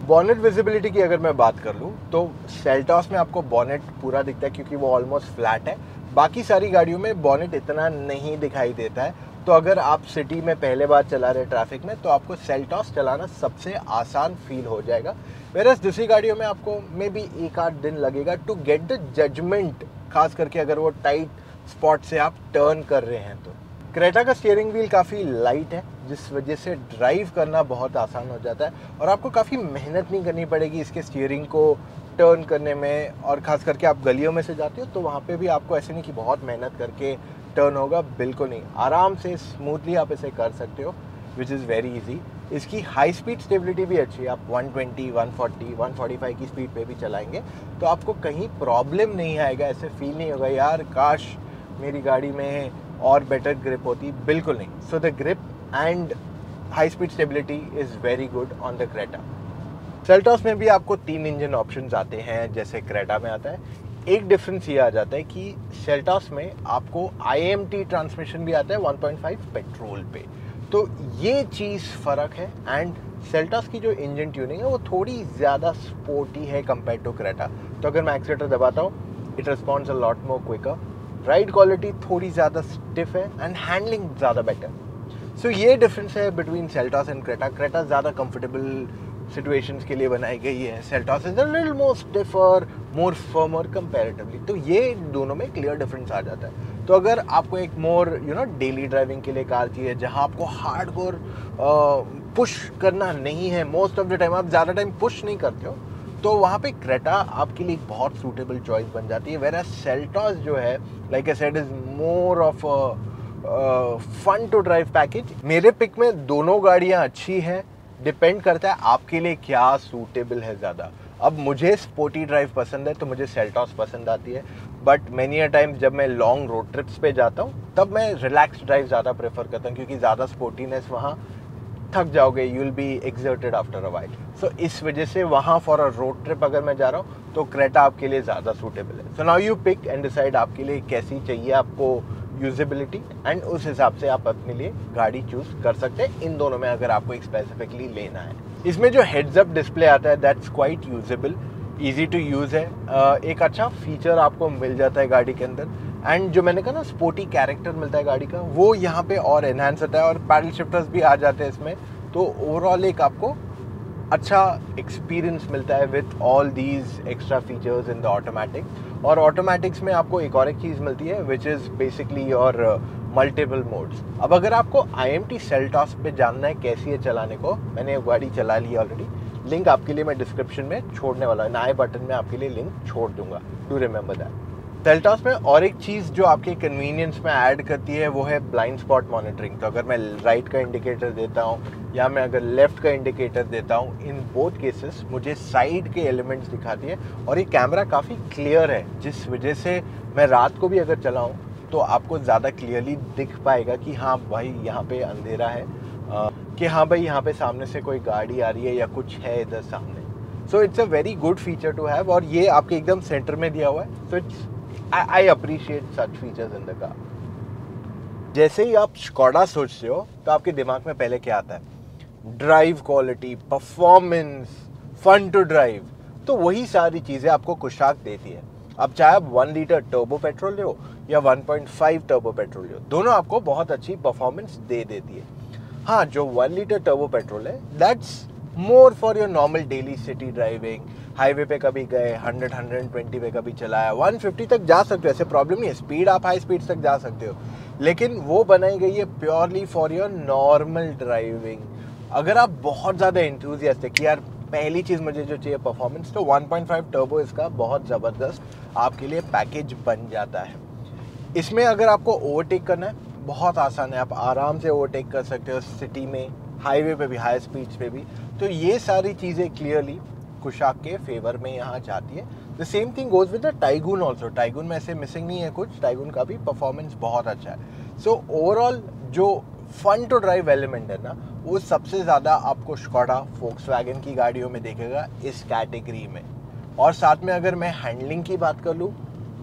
बॉनेट विजिबिलिटी की अगर मैं बात कर लूँ तो सेल्टॉस में आपको बॉनेट पूरा दिखता है क्योंकि वो ऑलमोस्ट फ्लैट है। बाकी सारी गाड़ियों में बॉनेट इतना नहीं दिखाई देता है। तो अगर आप सिटी में पहले बार चला रहे ट्रैफिक में तो आपको सेल्टॉस चलाना सबसे आसान फील हो जाएगा, वेरस दूसरी गाड़ियों में आपको मे बी 1-8 दिन लगेगा टू गेट द जजमेंट, खास करके अगर वो टाइट स्पॉट से आप टर्न कर रहे हैं तो। क्रेटा का स्टीयरिंग व्हील काफ़ी लाइट है जिस वजह से ड्राइव करना बहुत आसान हो जाता है और आपको काफ़ी मेहनत नहीं करनी पड़ेगी इसके स्टीयरिंग को टर्न करने में। और ख़ास करके आप गलियों में से जाते हो तो वहाँ पे भी आपको ऐसे नहीं कि बहुत मेहनत करके टर्न होगा, बिल्कुल नहीं, आराम से स्मूथली आप इसे कर सकते हो, विच इज़ वेरी इजी। इसकी हाई स्पीड स्टेबिलिटी भी अच्छी है, आप 120, 140, 145 की स्पीड पे भी चलाएंगे तो आपको कहीं प्रॉब्लम नहीं आएगा, ऐसे फील नहीं होगा यार काश मेरी गाड़ी में और बेटर ग्रिप होती, बिल्कुल नहीं। So the grip and high speed stability is very good on the Creta. Seltos में भी आपको 3 इंजन ऑप्शंस आते हैं जैसे क्रेटा में आता है। एक डिफरेंस ये आ जाता है कि सेल्टॉस में आपको IMT ट्रांसमिशन भी आता है 1.5 पेट्रोल पे, तो ये चीज़ फ़र्क है। एंड सेल्टॉस की जो इंजन ट्यूनिंग है वो थोड़ी ज़्यादा स्पोर्टी है कंपेयर टू क्रेटा। तो अगर मैं एक्सीलेटर दबाता हूँ, it responds a lot more quicker, ride quality थोड़ी ज़्यादा स्टिफ है एंड हैंडलिंग ज़्यादा बेटर। सो ये डिफरेंस है between Seltos and Creta. Creta ज़्यादा कंफर्टेबल सिचुएशंस के लिए बनाई गई है, Seltos is a little more stiffer, more firmer comparatively. तो ये दोनों में क्लियर डिफरेंस आ जाता है। तो अगर आपको एक मोर डेली ड्राइविंग के लिए कार चाहिए जहां आपको हार्डकोर पुश करना नहीं है, मोस्ट ऑफ द टाइम आप ज़्यादा टाइम पुश नहीं करते हो, तो वहाँ पे क्रेटा आपके लिए बहुत सूटेबल चॉइस बन जाती है। वेयर सेल्टॉस जो है, like I said, is more of fun to drive package. मेरे पिक में दोनों गाड़ियाँ अच्छी हैं, डिपेंड करता है आपके लिए क्या सूटेबल है ज़्यादा। अब मुझे स्पोर्टी ड्राइव पसंद है तो मुझे सेल्टॉस पसंद आती है, बट मैनी अ टाइम्स जब मैं लॉन्ग रोड ट्रिप्स पे जाता हूँ तब मैं रिलैक्स ड्राइव ज़्यादा प्रेफर करता हूँ, क्योंकि ज़्यादा स्पोर्टीनेस वहाँ थक जाओगे, you will be exerted after a while. So इस वजह से वहाँ फॉर अ रोड ट्रिप अगर मैं जा रहा हूँ तो क्रेटा आपके लिए ज़्यादा सूटेबल है। So now you pick and decide आपके लिए कैसी चाहिए आपको यूजेबिलिटी, एंड उस हिसाब से आप अपने लिए गाड़ी चूज कर सकते हैं इन दोनों में अगर आपको एक स्पेसिफिकली लेना है। इसमें जो हेड्स अप डिस्प्ले आता है that's quite usable, easy to use है। एक अच्छा फीचर आपको मिल जाता है गाड़ी के अंदर, एंड जो मैंने कहा ना स्पोर्टी कैरेक्टर मिलता है गाड़ी का, वो यहाँ पे और एनहांस होता है, और पैडल शिफ्टर्स भी आ जाते हैं इसमें। तो ओवरऑल एक आपको अच्छा एक्सपीरियंस मिलता है with all these extra features in the automatic. और ऑटोमेटिक्स में आपको एक और एक चीज़ मिलती है which is basically your multiple modes. अब अगर आपको IMT सेल्टॉस पे जानना है कैसी है चलाने को, मैंने गाड़ी चला ली ऑलरेडी, लिंक आपके लिए मैं डिस्क्रिप्शन में छोड़ने वाला हूँ, आई बटन में आपके लिए लिंक छोड़ दूंगा, डू रिमेंबर दैट। सेल्टॉस में और एक चीज़ जो आपके कन्वीनियंस में ऐड करती है वो है ब्लाइंड स्पॉट मॉनिटरिंग। तो अगर मैं राइट का इंडिकेटर देता हूँ या मैं अगर लेफ्ट का इंडिकेटर देता हूँ, इन बोथ केसेस मुझे साइड के एलिमेंट्स दिखाती है, और ये कैमरा काफ़ी क्लियर है, जिस वजह से मैं रात को भी अगर चलाऊँ तो आपको ज़्यादा क्लियरली दिख पाएगा कि हाँ भाई यहाँ पे अंधेरा है, कि हाँ भाई यहाँ पे सामने से कोई गाड़ी आ रही है या कुछ है इधर सामने। So it's a very good feature to have, और ये आपके एकदम सेंटर में दिया हुआ है। So it's I appreciate such features in the car. जैसे ही आप स्कोडा सोचते हो तो आपके दिमाग में पहले क्या आता है? Drive quality, performance, fun to drive. तो वही सारी चीज़ें आपको कुशाक देती है। अब चाहे आप 1 लीटर टर्बो पेट्रोल लो या 1.5 टर्बो पेट्रोल लो, दोनों आपको बहुत अच्छी परफॉर्मेंस दे देती है। हाँ, जो 1 लीटर टर्बो पेट्रोल है that's more for your normal daily city driving. Highway पे कभी गए, 100-120 पे कभी चलाया, 150 तक जा सकते हो, ऐसे प्रॉब्लम नहीं है, स्पीड आप हाई स्पीड तक जा सकते हो, लेकिन वो बनाई गई है purely for your normal driving. अगर आप बहुत ज़्यादा एंथुसियास्टिक कि यार पहली चीज़ मुझे जो चाहिए परफॉर्मेंस, तो 1.5 टर्बो इसका बहुत ज़बरदस्त आपके लिए पैकेज बन जाता है। इसमें अगर आपको ओवरटेक करना है बहुत आसान है, आप आराम से ओवरटेक कर सकते हो सिटी में, हाईवे पे भी, हाई स्पीड्स पे भी। तो ये सारी चीज़ें क्लियरली कुशाक के फेवर में यहाँ जाती है। The same thing goes with the tycoon also. Tycoon में ऐसे मिसिंग नहीं है कुछ, टाइगून का भी परफॉर्मेंस बहुत अच्छा है। सो ओवरऑल जो फन टू ड्राइव एलिमेंट है ना, वो सबसे ज़्यादा आपको स्कोडा, फोक्सवैगन की गाड़ियों में देखेगा इस कैटेगरी में। और साथ में अगर मैं हैंडलिंग की बात कर लूँ,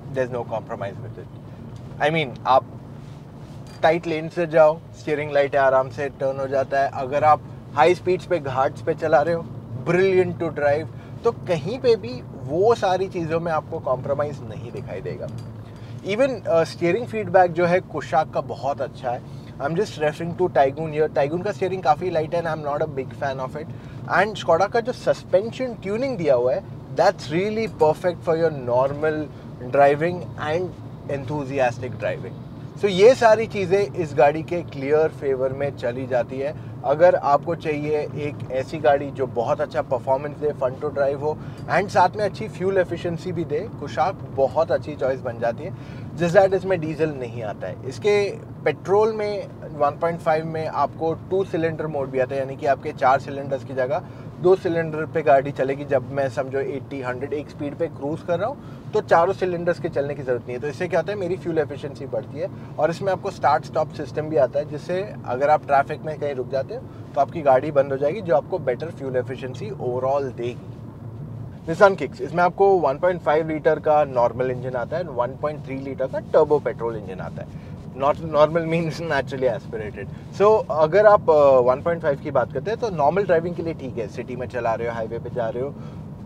there is no compromise with it. I mean आप टाइट लेन से जाओ, स्टीयरिंग लाइट आराम से टर्न हो जाता है। अगर आप हाई स्पीड्स पे घाट्स पे चला रहे हो, ब्रिलियंट टू ड्राइव। तो कहीं पे भी वो सारी चीज़ों में आपको कॉम्प्रोमाइज़ नहीं दिखाई देगा। इवन स्टीयरिंग फीडबैक जो है कुशाक का बहुत अच्छा है। I am just referring to Taigun here. Taigun का स्टीयरिंग काफ़ी लाइट है and I am not a big fan of it. And Skoda का जो सस्पेंशन ट्यूनिंग दिया हुआ है that's really perfect for your normal driving and enthusiastic driving. So ये सारी चीज़ें इस गाड़ी के क्लियर फेवर में चली जाती है। अगर आपको चाहिए एक ऐसी गाड़ी जो बहुत अच्छा परफॉर्मेंस दे, फन टू ड्राइव हो एंड साथ में अच्छी फ्यूल एफिशिएंसी भी दे, कुशाक बहुत अच्छी चॉइस बन जाती है। जिस दैट इसमें डीजल नहीं आता है। इसके पेट्रोल में 1.5 में आपको 2 सिलेंडर मोड भी आता है, यानी कि आपके 4 सिलेंडर्स की जगह 2 सिलेंडर पे गाड़ी चलेगी। जब मैं समझो 80 100 एक स्पीड पे क्रूज कर रहा हूँ तो चारों सिलेंडर्स के चलने की ज़रूरत नहीं है। तो इससे क्या होता है, मेरी फ्यूल एफिशिएंसी बढ़ती है। और इसमें आपको स्टार्ट स्टॉप सिस्टम भी आता है, जिससे अगर आप ट्रैफिक में कहीं रुक जाते हो तो आपकी गाड़ी बंद हो जाएगी, जो आपको बेटर फ्यूल एफिशिएंसी ओवरऑल देगी। निसान किक्स, इसमें आपको 1.5 लीटर का नॉर्मल इंजन आता है, 1.3 लीटर का टर्बो पेट्रोल इंजन आता है। Normal means naturally aspirated. So अगर आप 1.5 की बात करते हैं तो नॉर्मल ड्राइविंग के लिए ठीक है, सिटी में चला रहे हो, हाईवे पे जा रहे हो,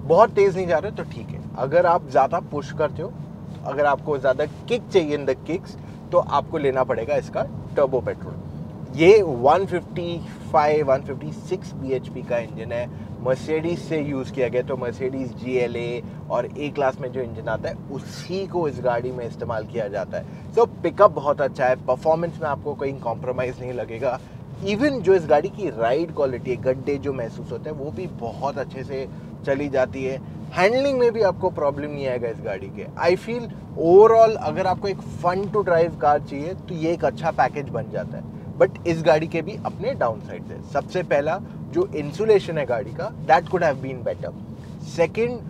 बहुत तेज़ नहीं जा रहे हो तो ठीक है। अगर आप ज़्यादा पुश करते हो, अगर आपको ज़्यादा किक चाहिए इन द किक्स, तो आपको लेना पड़ेगा इसका टर्बो पेट्रोल। ये 156 bhp का इंजन है, मर्सिडीज से यूज़ किया गया। तो मर्सिडीज GLA और A क्लास में जो इंजन आता है उसी को इस गाड़ी में इस्तेमाल किया जाता है। सो पिकअप बहुत अच्छा है, परफॉर्मेंस में आपको कोई कॉम्प्रोमाइज़ नहीं लगेगा। इवन जो इस गाड़ी की राइड क्वालिटी है, गड्ढे जो महसूस होते हैं वो भी बहुत अच्छे से चली जाती है। हैंडलिंग में भी आपको प्रॉब्लम नहीं आएगा इस गाड़ी के। आई फील ओवरऑल अगर आपको एक फन टू ड्राइव कार चाहिए तो ये एक अच्छा पैकेज बन जाता है। बट इस गाड़ी के भी अपने डाउन साइड्स है। सबसे पहला जो इंसुलेशन है गाड़ी का, that could have been better. Second,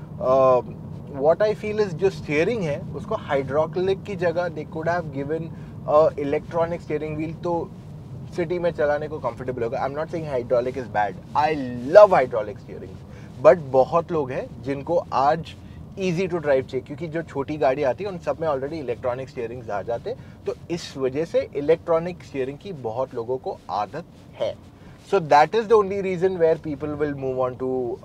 what I feel is जो स्टीयरिंग है उसको हाइड्रोलिक की जगह दे could have given electronic steering wheel, तो सिटी में चलाने को कंफर्टेबल होगा। I am not saying hydraulic is bad, I love hydraulic steering, but बहुत लोग हैं जिनको आज ईजी टू ड्राइव चाहिए, क्योंकि जो छोटी गाड़ी आती है उन सब में ऑलरेडी इलेक्ट्रॉनिक स्टीयरिंग्स आ जाते, तो इस वजह से इलेक्ट्रॉनिक स्टीयरिंग की बहुत लोगों को आदत है। So that is the only reason where people will move on to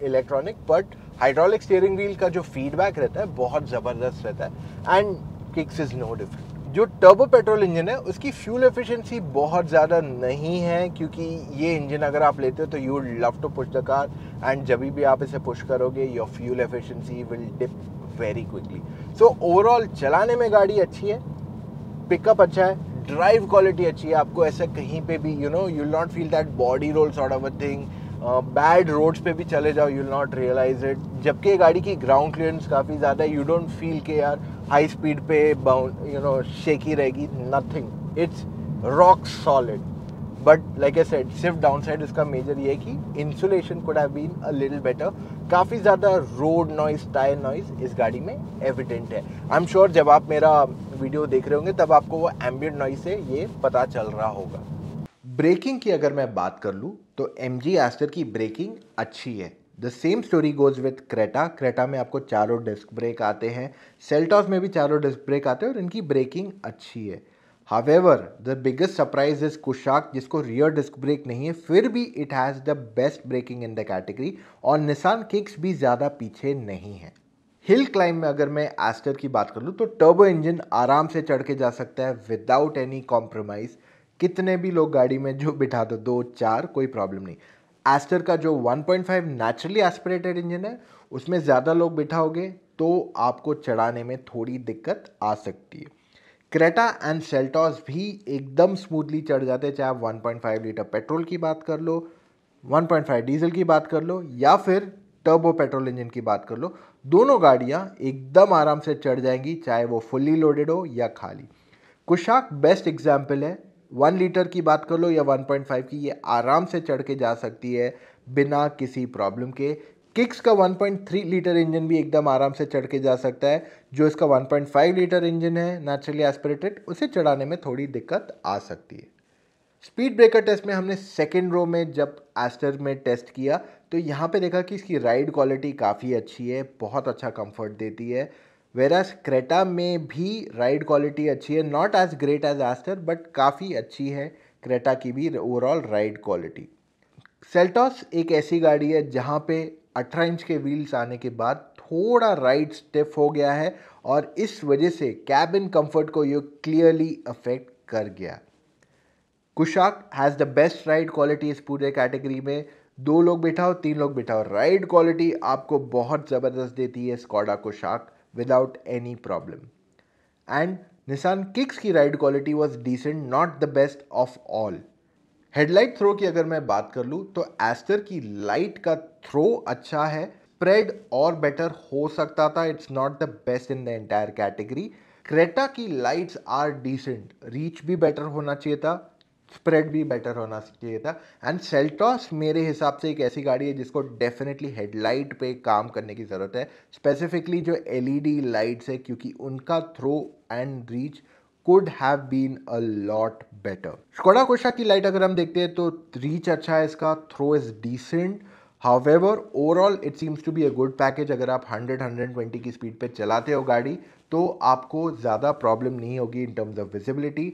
electronic. But hydraulic steering wheel का जो फीडबैक रहता है बहुत ज़बरदस्त रहता है, and Kicks is no different. जो टर्बो पेट्रोल इंजन है उसकी फ्यूल एफिशिएंसी बहुत ज़्यादा नहीं है, क्योंकि ये इंजन अगर आप लेते हो तो you would love to push the car, and जब भी आप इसे पुश करोगे your fuel efficiency will dip very quickly. So overall चलाने में गाड़ी अच्छी है, पिकअप अच्छा है, ड्राइव क्वालिटी अच्छी है। आपको ऐसा कहीं पे भी you will not feel that body roll sort of a thing. Bad roads पे भी चले जाओ, you will not realise it. जबकि गाड़ी की ग्राउंड क्लियरेंस काफ़ी ज़्यादा है, यू डोंट फील के यार हाई स्पीड पे बाउंड शेकी रहेगी, nothing, it's rock solid. But like I said, सिर्फ डाउन साइड इसका मेजर ये है कि insulation could have been a little better. काफ़ी ज़्यादा रोड नॉइज, टायर नॉइज इस गाड़ी में एविडेंट है। आई एम श्योर जब आप मेरा वीडियो देख रहे होंगे तब आपको वो एम्बिएंट नॉइज से ये पता चल रहा होगा। ब्रेकिंग की अगर मैं बात कर लूँ तो MG एस्टर की ब्रेकिंग अच्छी है। The same story goes with Creta. Creta में आपको चारों डिस्क ब्रेक आते हैं, सेल्टॉस में भी चारों डिस्क ब्रेक आते हैं और इनकी ब्रेकिंग अच्छी है। However the biggest surprise is Kushaq, जिसको रियर डिस्क ब्रेक नहीं है, फिर भी it has the best braking in the category, और निसान किक्स भी ज़्यादा पीछे नहीं है। हिल क्लाइंब में अगर मैं एस्टर की बात कर लूँ तो टर्बो इंजन आराम से चढ़ के जा सकता है विदाउट एनी कॉम्प्रोमाइज़। कितने भी लोग गाड़ी में जो बिठा दो, 2 4, कोई प्रॉब्लम नहीं। एस्टर का जो 1.5 नेचुरली एस्पिरेटेड इंजन है उसमें ज़्यादा लोग बिठाओगे तो आपको चढ़ाने में थोड़ी दिक्कत आ सकती है। क्रेटा एंड सेल्टॉस भी एकदम स्मूथली चढ़ जाते हैं, चाहे आप 1.5 लीटर पेट्रोल की बात कर लो, 1.5 डीजल की बात कर लो, या फिर टर्बो पेट्रोल इंजन की बात कर लो। दोनों गाड़ियाँ एकदम आराम से चढ़ जाएंगी, चाहे वो फुल्ली लोडेड हो या खाली। कुशाक बेस्ट एग्जाम्पल है, 1 लीटर की बात कर लो या 1.5 की, ये आराम से चढ़ के जा सकती है बिना किसी प्रॉब्लम के। किक्स का 1.3 लीटर इंजन भी एकदम आराम से चढ़ के जा सकता है। जो इसका 1.5 लीटर इंजन है नेचुरली एस्पिरेटेड, उसे चढ़ाने में थोड़ी दिक्कत आ सकती है। स्पीड ब्रेकर टेस्ट में हमने सेकेंड रो में जब एस्टर में टेस्ट किया तो यहाँ पे देखा कि इसकी राइड क्वालिटी काफ़ी अच्छी है, बहुत अच्छा कंफर्ट देती है। वेरास क्रेटा में भी राइड क्वालिटी अच्छी है, not as great as Astor but काफ़ी अच्छी है क्रेटा की भी ओवरऑल राइड क्वालिटी। सेल्टॉस एक ऐसी गाड़ी है जहाँ पे 18 इंच के व्हील्स आने के बाद थोड़ा राइड स्टिफ हो गया है, और इस वजह से कैबिन कंफर्ट को ये क्लियरली अफेक्ट कर गया। Kushaq has the best ride quality इस पूरे कैटेगरी में। 2 लोग बिठाओ, 3 लोग बिठाओ, राइड क्वालिटी आपको बहुत ज़बरदस्त देती है Skoda Kushaq without any problem. And Nissan Kicks की ride quality was decent, not the best of all. Headlight throw की अगर मैं बात कर लूँ तो एस्टर की लाइट का थ्रो अच्छा है, स्प्रेड और बेटर हो सकता था, it's not the best in the entire category. Creta की लाइट्स आर डिसेंट, रीच भी बेटर होना चाहिए था, स्प्रेड भी बेटर होना चाहिए था। एंड सेल्टॉस मेरे हिसाब से एक ऐसी गाड़ी है जिसको डेफिनेटली हेडलाइट पे काम करने की ज़रूरत है, स्पेसिफिकली जो एलईडी लाइट्स है, क्योंकि उनका throw and reach could have been a lot better. Skoda Kushaq की लाइट अगर हम देखते हैं तो रीच अच्छा है, इसका throw is decent. However overall it seems to be a good package. अगर आप 100-120 की स्पीड पे चलाते हो गाड़ी तो आपको ज़्यादा प्रॉब्लम नहीं होगी in terms of visibility.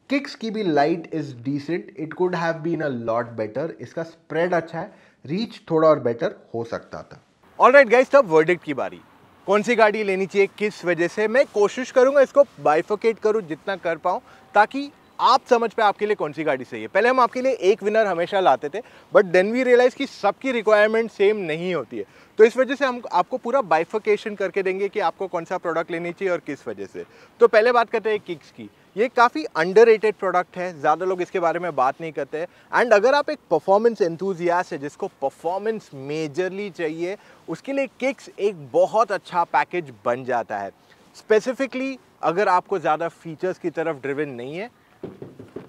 Kicks की भी light is decent, it could have been a lot better. इसका स्प्रेड अच्छा है, रीच थोड़ा और बेटर हो सकता था। ऑलराइट गाइस, तब वर्डिक्ट की बारी। कौन सी गाड़ी लेनी चाहिए, किस वजह से? मैं कोशिश करूंगा इसको बाइफोकेट करूं जितना कर पाऊं, ताकि आप समझ पे आपके लिए कौन सी गाड़ी सही है। पहले हम आपके लिए एक विनर हमेशा लाते थे, बट देन वी रियलाइज कि सबकी रिक्वायरमेंट सेम नहीं होती है। तो इस वजह से हम आपको पूरा बाइफिकेशन करके देंगे कि आपको कौन सा प्रोडक्ट लेनी चाहिए और किस वजह से। तो पहले बात करते हैं किक्स की। ये काफ़ी अंडररेटेड प्रोडक्ट है, ज़्यादा लोग इसके बारे में बात नहीं करते हैं। एंड अगर आप एक परफॉर्मेंस एंथुजियास्ट है जिसको परफॉर्मेंस मेजरली चाहिए, उसके लिए किक्स एक बहुत अच्छा पैकेज बन जाता है। स्पेसिफिकली अगर आपको ज़्यादा फीचर्स की तरफ ड्रिवन नहीं है,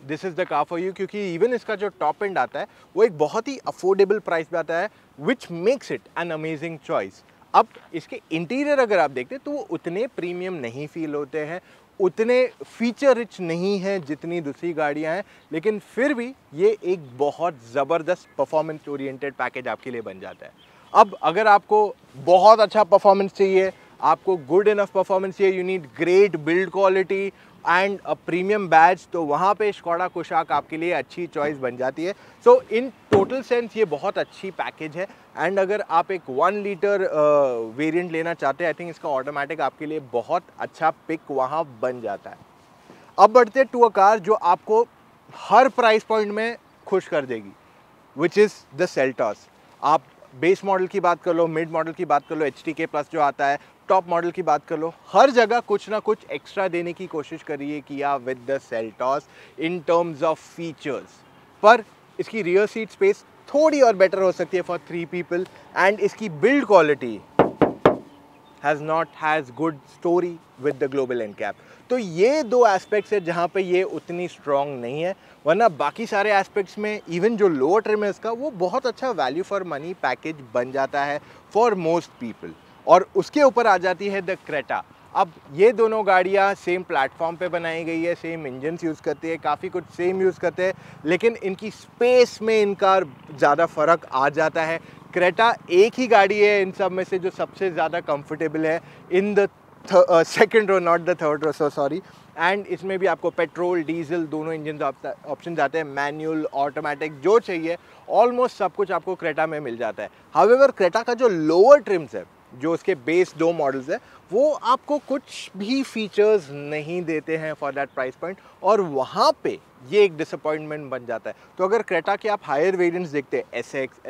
this is the car for you, क्योंकि इवन इसका जो टॉप एंड आता है वो एक बहुत ही अफोर्डेबल प्राइस पे आता है, which makes it an amazing choice. अब इसके इंटीरियर अगर आप देखते हैं तो वो उतने प्रीमियम नहीं फील होते हैं, उतने फीचर रिच नहीं है जितनी दूसरी गाड़ियां हैं, लेकिन फिर भी ये एक बहुत ज़बरदस्त परफॉर्मेंस ओरिएंटेड पैकेज आपके लिए बन जाता है। अब अगर आपको बहुत अच्छा परफॉर्मेंस चाहिए, आपको गुड इनफ परफॉर्मेंस चाहिए, you need great build quality and a premium badge, तो वहाँ पे स्कोडा कुशाक आपके लिए अच्छी चॉइस बन जाती है। सो इन टोटल सेंस ये बहुत अच्छी पैकेज है। एंड अगर आप एक 1 लीटर वेरिएंट लेना चाहते हैं, आई थिंक इसका ऑटोमेटिक आपके लिए बहुत अच्छा पिक वहाँ बन जाता है। अब बढ़ते टू अ कार जो आपको हर प्राइस पॉइंट में खुश कर देगी, विच इज़ द सेल्टॉस। आप बेस मॉडल की बात कर लो, मिड मॉडल की बात कर लो, HTK प्लस जो आता है, टॉप मॉडल की बात कर लो, हर जगह कुछ ना कुछ एक्स्ट्रा देने की कोशिश करिए किया with the Seltos in terms of features. पर इसकी रियर सीट स्पेस थोड़ी और बेटर हो सकती है फॉर 3 पीपल, एंड इसकी build quality has good story with the global NCAP. तो ये दो एस्पेक्ट्स है जहाँ पे ये उतनी स्ट्रॉन्ग नहीं है, वरना बाकी सारे एस्पेक्ट्स में इवन जो लोअर ट्रिम है इसका, वो बहुत अच्छा वैल्यू फॉर मनी पैकेज बन जाता है फॉर मोस्ट पीपल। और उसके ऊपर आ जाती है द क्रेटा। अब ये दोनों गाड़ियाँ सेम प्लेटफॉर्म पे बनाई गई है, सेम इंजन्स यूज़ करती है, काफ़ी कुछ सेम यूज़ करते हैं, लेकिन इनकी स्पेस में इनका ज़्यादा फ़र्क आ जाता है। क्रेटा एक ही गाड़ी है इन सब में से जो सबसे ज़्यादा कंफर्टेबल है in the second row, not the third row, so sorry. And इसमें भी आपको पेट्रोल डीजल दोनों इंजन ऑप्शन आते हैं, मैनुअल ऑटोमेटिक जो चाहिए ऑलमोस्ट सब कुछ आपको क्रेटा में मिल जाता है। हाउएवर क्रेटा का जो लोअर ट्रिम्स है, जो उसके बेस 2 मॉडल्स है, वो आपको कुछ भी फीचर्स नहीं देते हैं फॉर दैट प्राइस पॉइंट, और वहाँ पे ये एक डिसअपॉइंटमेंट बन जाता है। तो अगर क्रेटा के आप हायर वेरिएंट्स देखते हैं,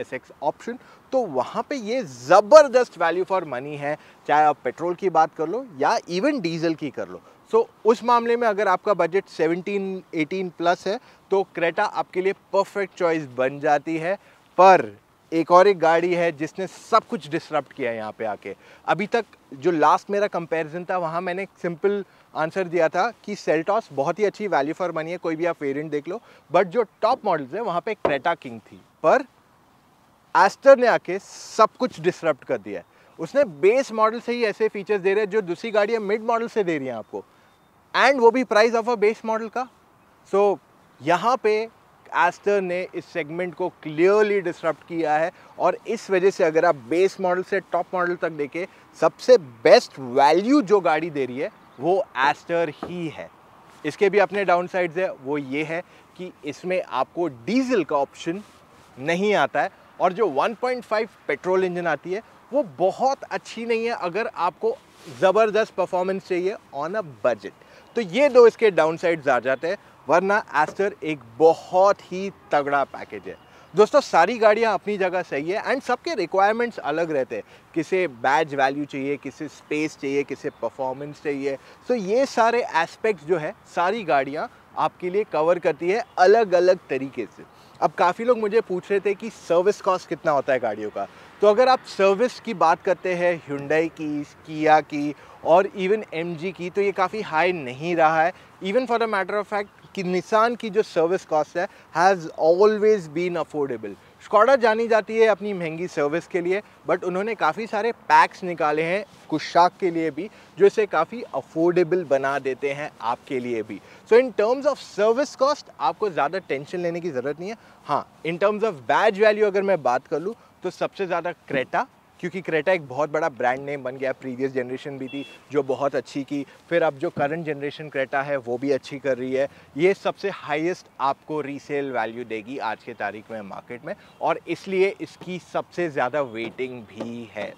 SX ऑप्शन, तो वहाँ पे ये ज़बरदस्त वैल्यू फॉर मनी है, चाहे आप पेट्रोल की बात कर लो या इवन डीजल की कर लो। सो उस मामले में अगर आपका बजट 17-18 प्लस है तो क्रेटा आपके लिए परफेक्ट चॉइस बन जाती है। पर एक और एक गाड़ी है जिसने सब कुछ डिसरप्ट किया है यहाँ पे आके। अभी तक जो लास्ट मेरा कंपैरिजन था वहाँ मैंने एक सिंपल आंसर दिया था कि सेल्टॉस बहुत ही अच्छी वैल्यू फॉर मनी है, कोई भी आप वेरिएंट देख लो, बट जो टॉप मॉडल्स है वहाँ पे क्रेटा किंग थी। पर एस्टर ने आके सब कुछ डिसरप्ट कर दिया है। उसने बेस मॉडल से ही ऐसे फीचर्स दे रहे हैं जो दूसरी गाड़ियाँ मिड मॉडल से दे रही हैं आपको, एंड वो भी price of a base model का। सो यहाँ पे एस्टर ने इस सेगमेंट को क्लियरली डिसरप्ट किया है, और इस वजह से अगर आप बेस मॉडल से टॉप मॉडल तक देखें, सबसे बेस्ट वैल्यू जो गाड़ी दे रही है वो एस्टर ही है। इसके भी अपने डाउन साइड्स है, वो ये है कि इसमें आपको डीजल का ऑप्शन नहीं आता है, और जो 1.5 पेट्रोल इंजन आती है वो बहुत अच्छी नहीं है अगर आपको ज़बरदस्त परफॉर्मेंस चाहिए ऑन अ बजट। तो ये दो इसके डाउन साइड्स आ जाते हैं, वरना एस्टर एक बहुत ही तगड़ा पैकेज है। दोस्तों सारी गाड़ियाँ अपनी जगह सही है, एंड सबके रिक्वायरमेंट्स अलग रहते हैं, किसे बैज वैल्यू चाहिए, किसे स्पेस चाहिए, किसे परफॉर्मेंस चाहिए। सो ये सारे एस्पेक्ट्स जो है सारी गाड़ियाँ आपके लिए कवर करती है अलग अलग तरीके से। अब काफ़ी लोग मुझे पूछ रहे थे कि सर्विस कॉस्ट कितना होता है गाड़ियों का। तो अगर आप सर्विस की बात करते हैं Hyundai की, किया की और इवन MG की, तो ये काफ़ी हाई नहीं रहा है। Even for the matter of fact कि निसान की जो सर्विस कॉस्ट है has always been affordable. Skoda जानी जाती है अपनी महंगी सर्विस के लिए, बट उन्होंने काफ़ी सारे पैक्स निकाले हैं कुशाक के लिए भी, जो इसे काफ़ी अफोर्डेबल बना देते हैं आपके लिए भी। So in terms of service cost आपको ज़्यादा टेंशन लेने की ज़रूरत नहीं है। हाँ, in terms of badge value अगर मैं बात कर लूँ तो सबसे ज़्यादा क्रेटा, क्योंकि क्रेटा एक बहुत बड़ा ब्रांड नेम बन गया। प्रीवियस जनरेशन भी थी जो बहुत अच्छी की, फिर अब जो करंट जनरेशन क्रेटा है वो भी अच्छी कर रही है। ये सबसे हाईएस्ट आपको रीसेल वैल्यू देगी आज के तारीख में मार्केट में, और इसलिए इसकी सबसे ज़्यादा वेटिंग भी है।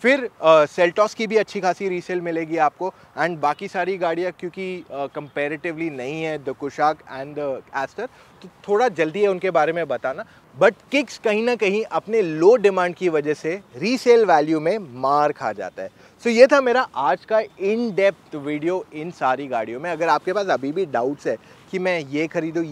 फिर सेल्टॉस की भी अच्छी खासी रीसेल मिलेगी आपको, एंड बाकी सारी गाड़ियाँ क्योंकि कंपैरेटिवली नहीं है the Kushaq and the Astor, तो थोड़ा जल्दी है उनके बारे में बताना। बट किक्स कहीं ना कहीं अपने लो डिमांड की वजह से रीसेल वैल्यू में मार खा जाता है। सो ये था मेरा आज का इन डेप्थ वीडियो इन सारी गाड़ियों में। अगर आपके पास अभी भी डाउट्स है कि मैं ये खरीदूँ,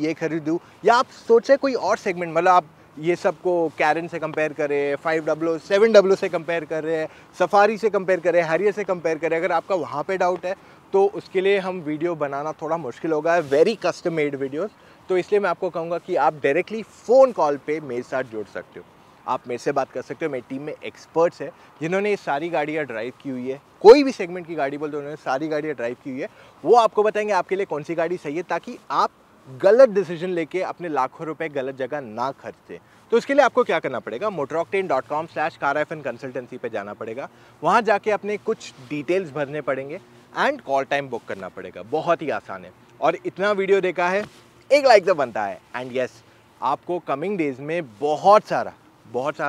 या आप सोचे कोई और सेगमेंट, मतलब आप ये सबको कैरन से कंपेयर करें, 500 700 से कंपेयर कर रहे हैं, सफारी से कंपेयर करें, हैरियर से कंपेयर करें, अगर आपका वहाँ पे डाउट है तो उसके लिए हम वीडियो बनाना थोड़ा मुश्किल होगा, वेरी कस्टम मेड वीडियोस। तो इसलिए मैं आपको कहूँगा कि आप डायरेक्टली फ़ोन कॉल पे मेरे साथ जुड़ सकते हो, आप मेरे से बात कर सकते हो। मेरी टीम में एक्सपर्ट्स है जिन्होंने ये सारी गाड़ियाँ ड्राइव की हुई है, कोई भी सेगमेंट की गाड़ी बोल दो उन्होंने सारी गाड़ियाँ ड्राइव की हुई है। वो आपको बताएंगे आपके लिए कौन सी गाड़ी सही है, ताकि आप गलत डिसीजन लेके अपने लाखों रुपए गलत जगह ना खर्चे। तो इसके लिए आपको क्या करना पड़ेगा, motoroctane.com/car-consultancy पे जाना पड़ेगा। वहाँ जाके अपने कुछ डिटेल्स भरने पड़ेंगे एंड कॉल टाइम बुक करना पड़ेगा। बहुत ही आसान है, और इतना वीडियो देखा है एक लाइक तो बनता है। एंड यस, आपको कमिंग डेज में बहुत सारा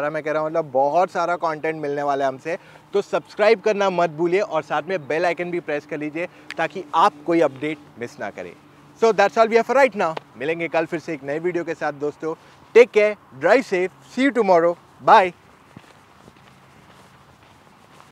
मैं कह रहा हूँ मतलब बहुत सारा कंटेंट मिलने वाला है हमसे। तो सब्सक्राइब करना मत भूलिए, और साथ में बेल आइकन भी प्रेस कर लीजिए ताकि आप कोई अपडेट मिस ना करें। So that's all we have for right now. मिलेंगे कल फिर से एक नए वीडियो के साथ दोस्तों। Take care, drive safe, see you tomorrow, bye.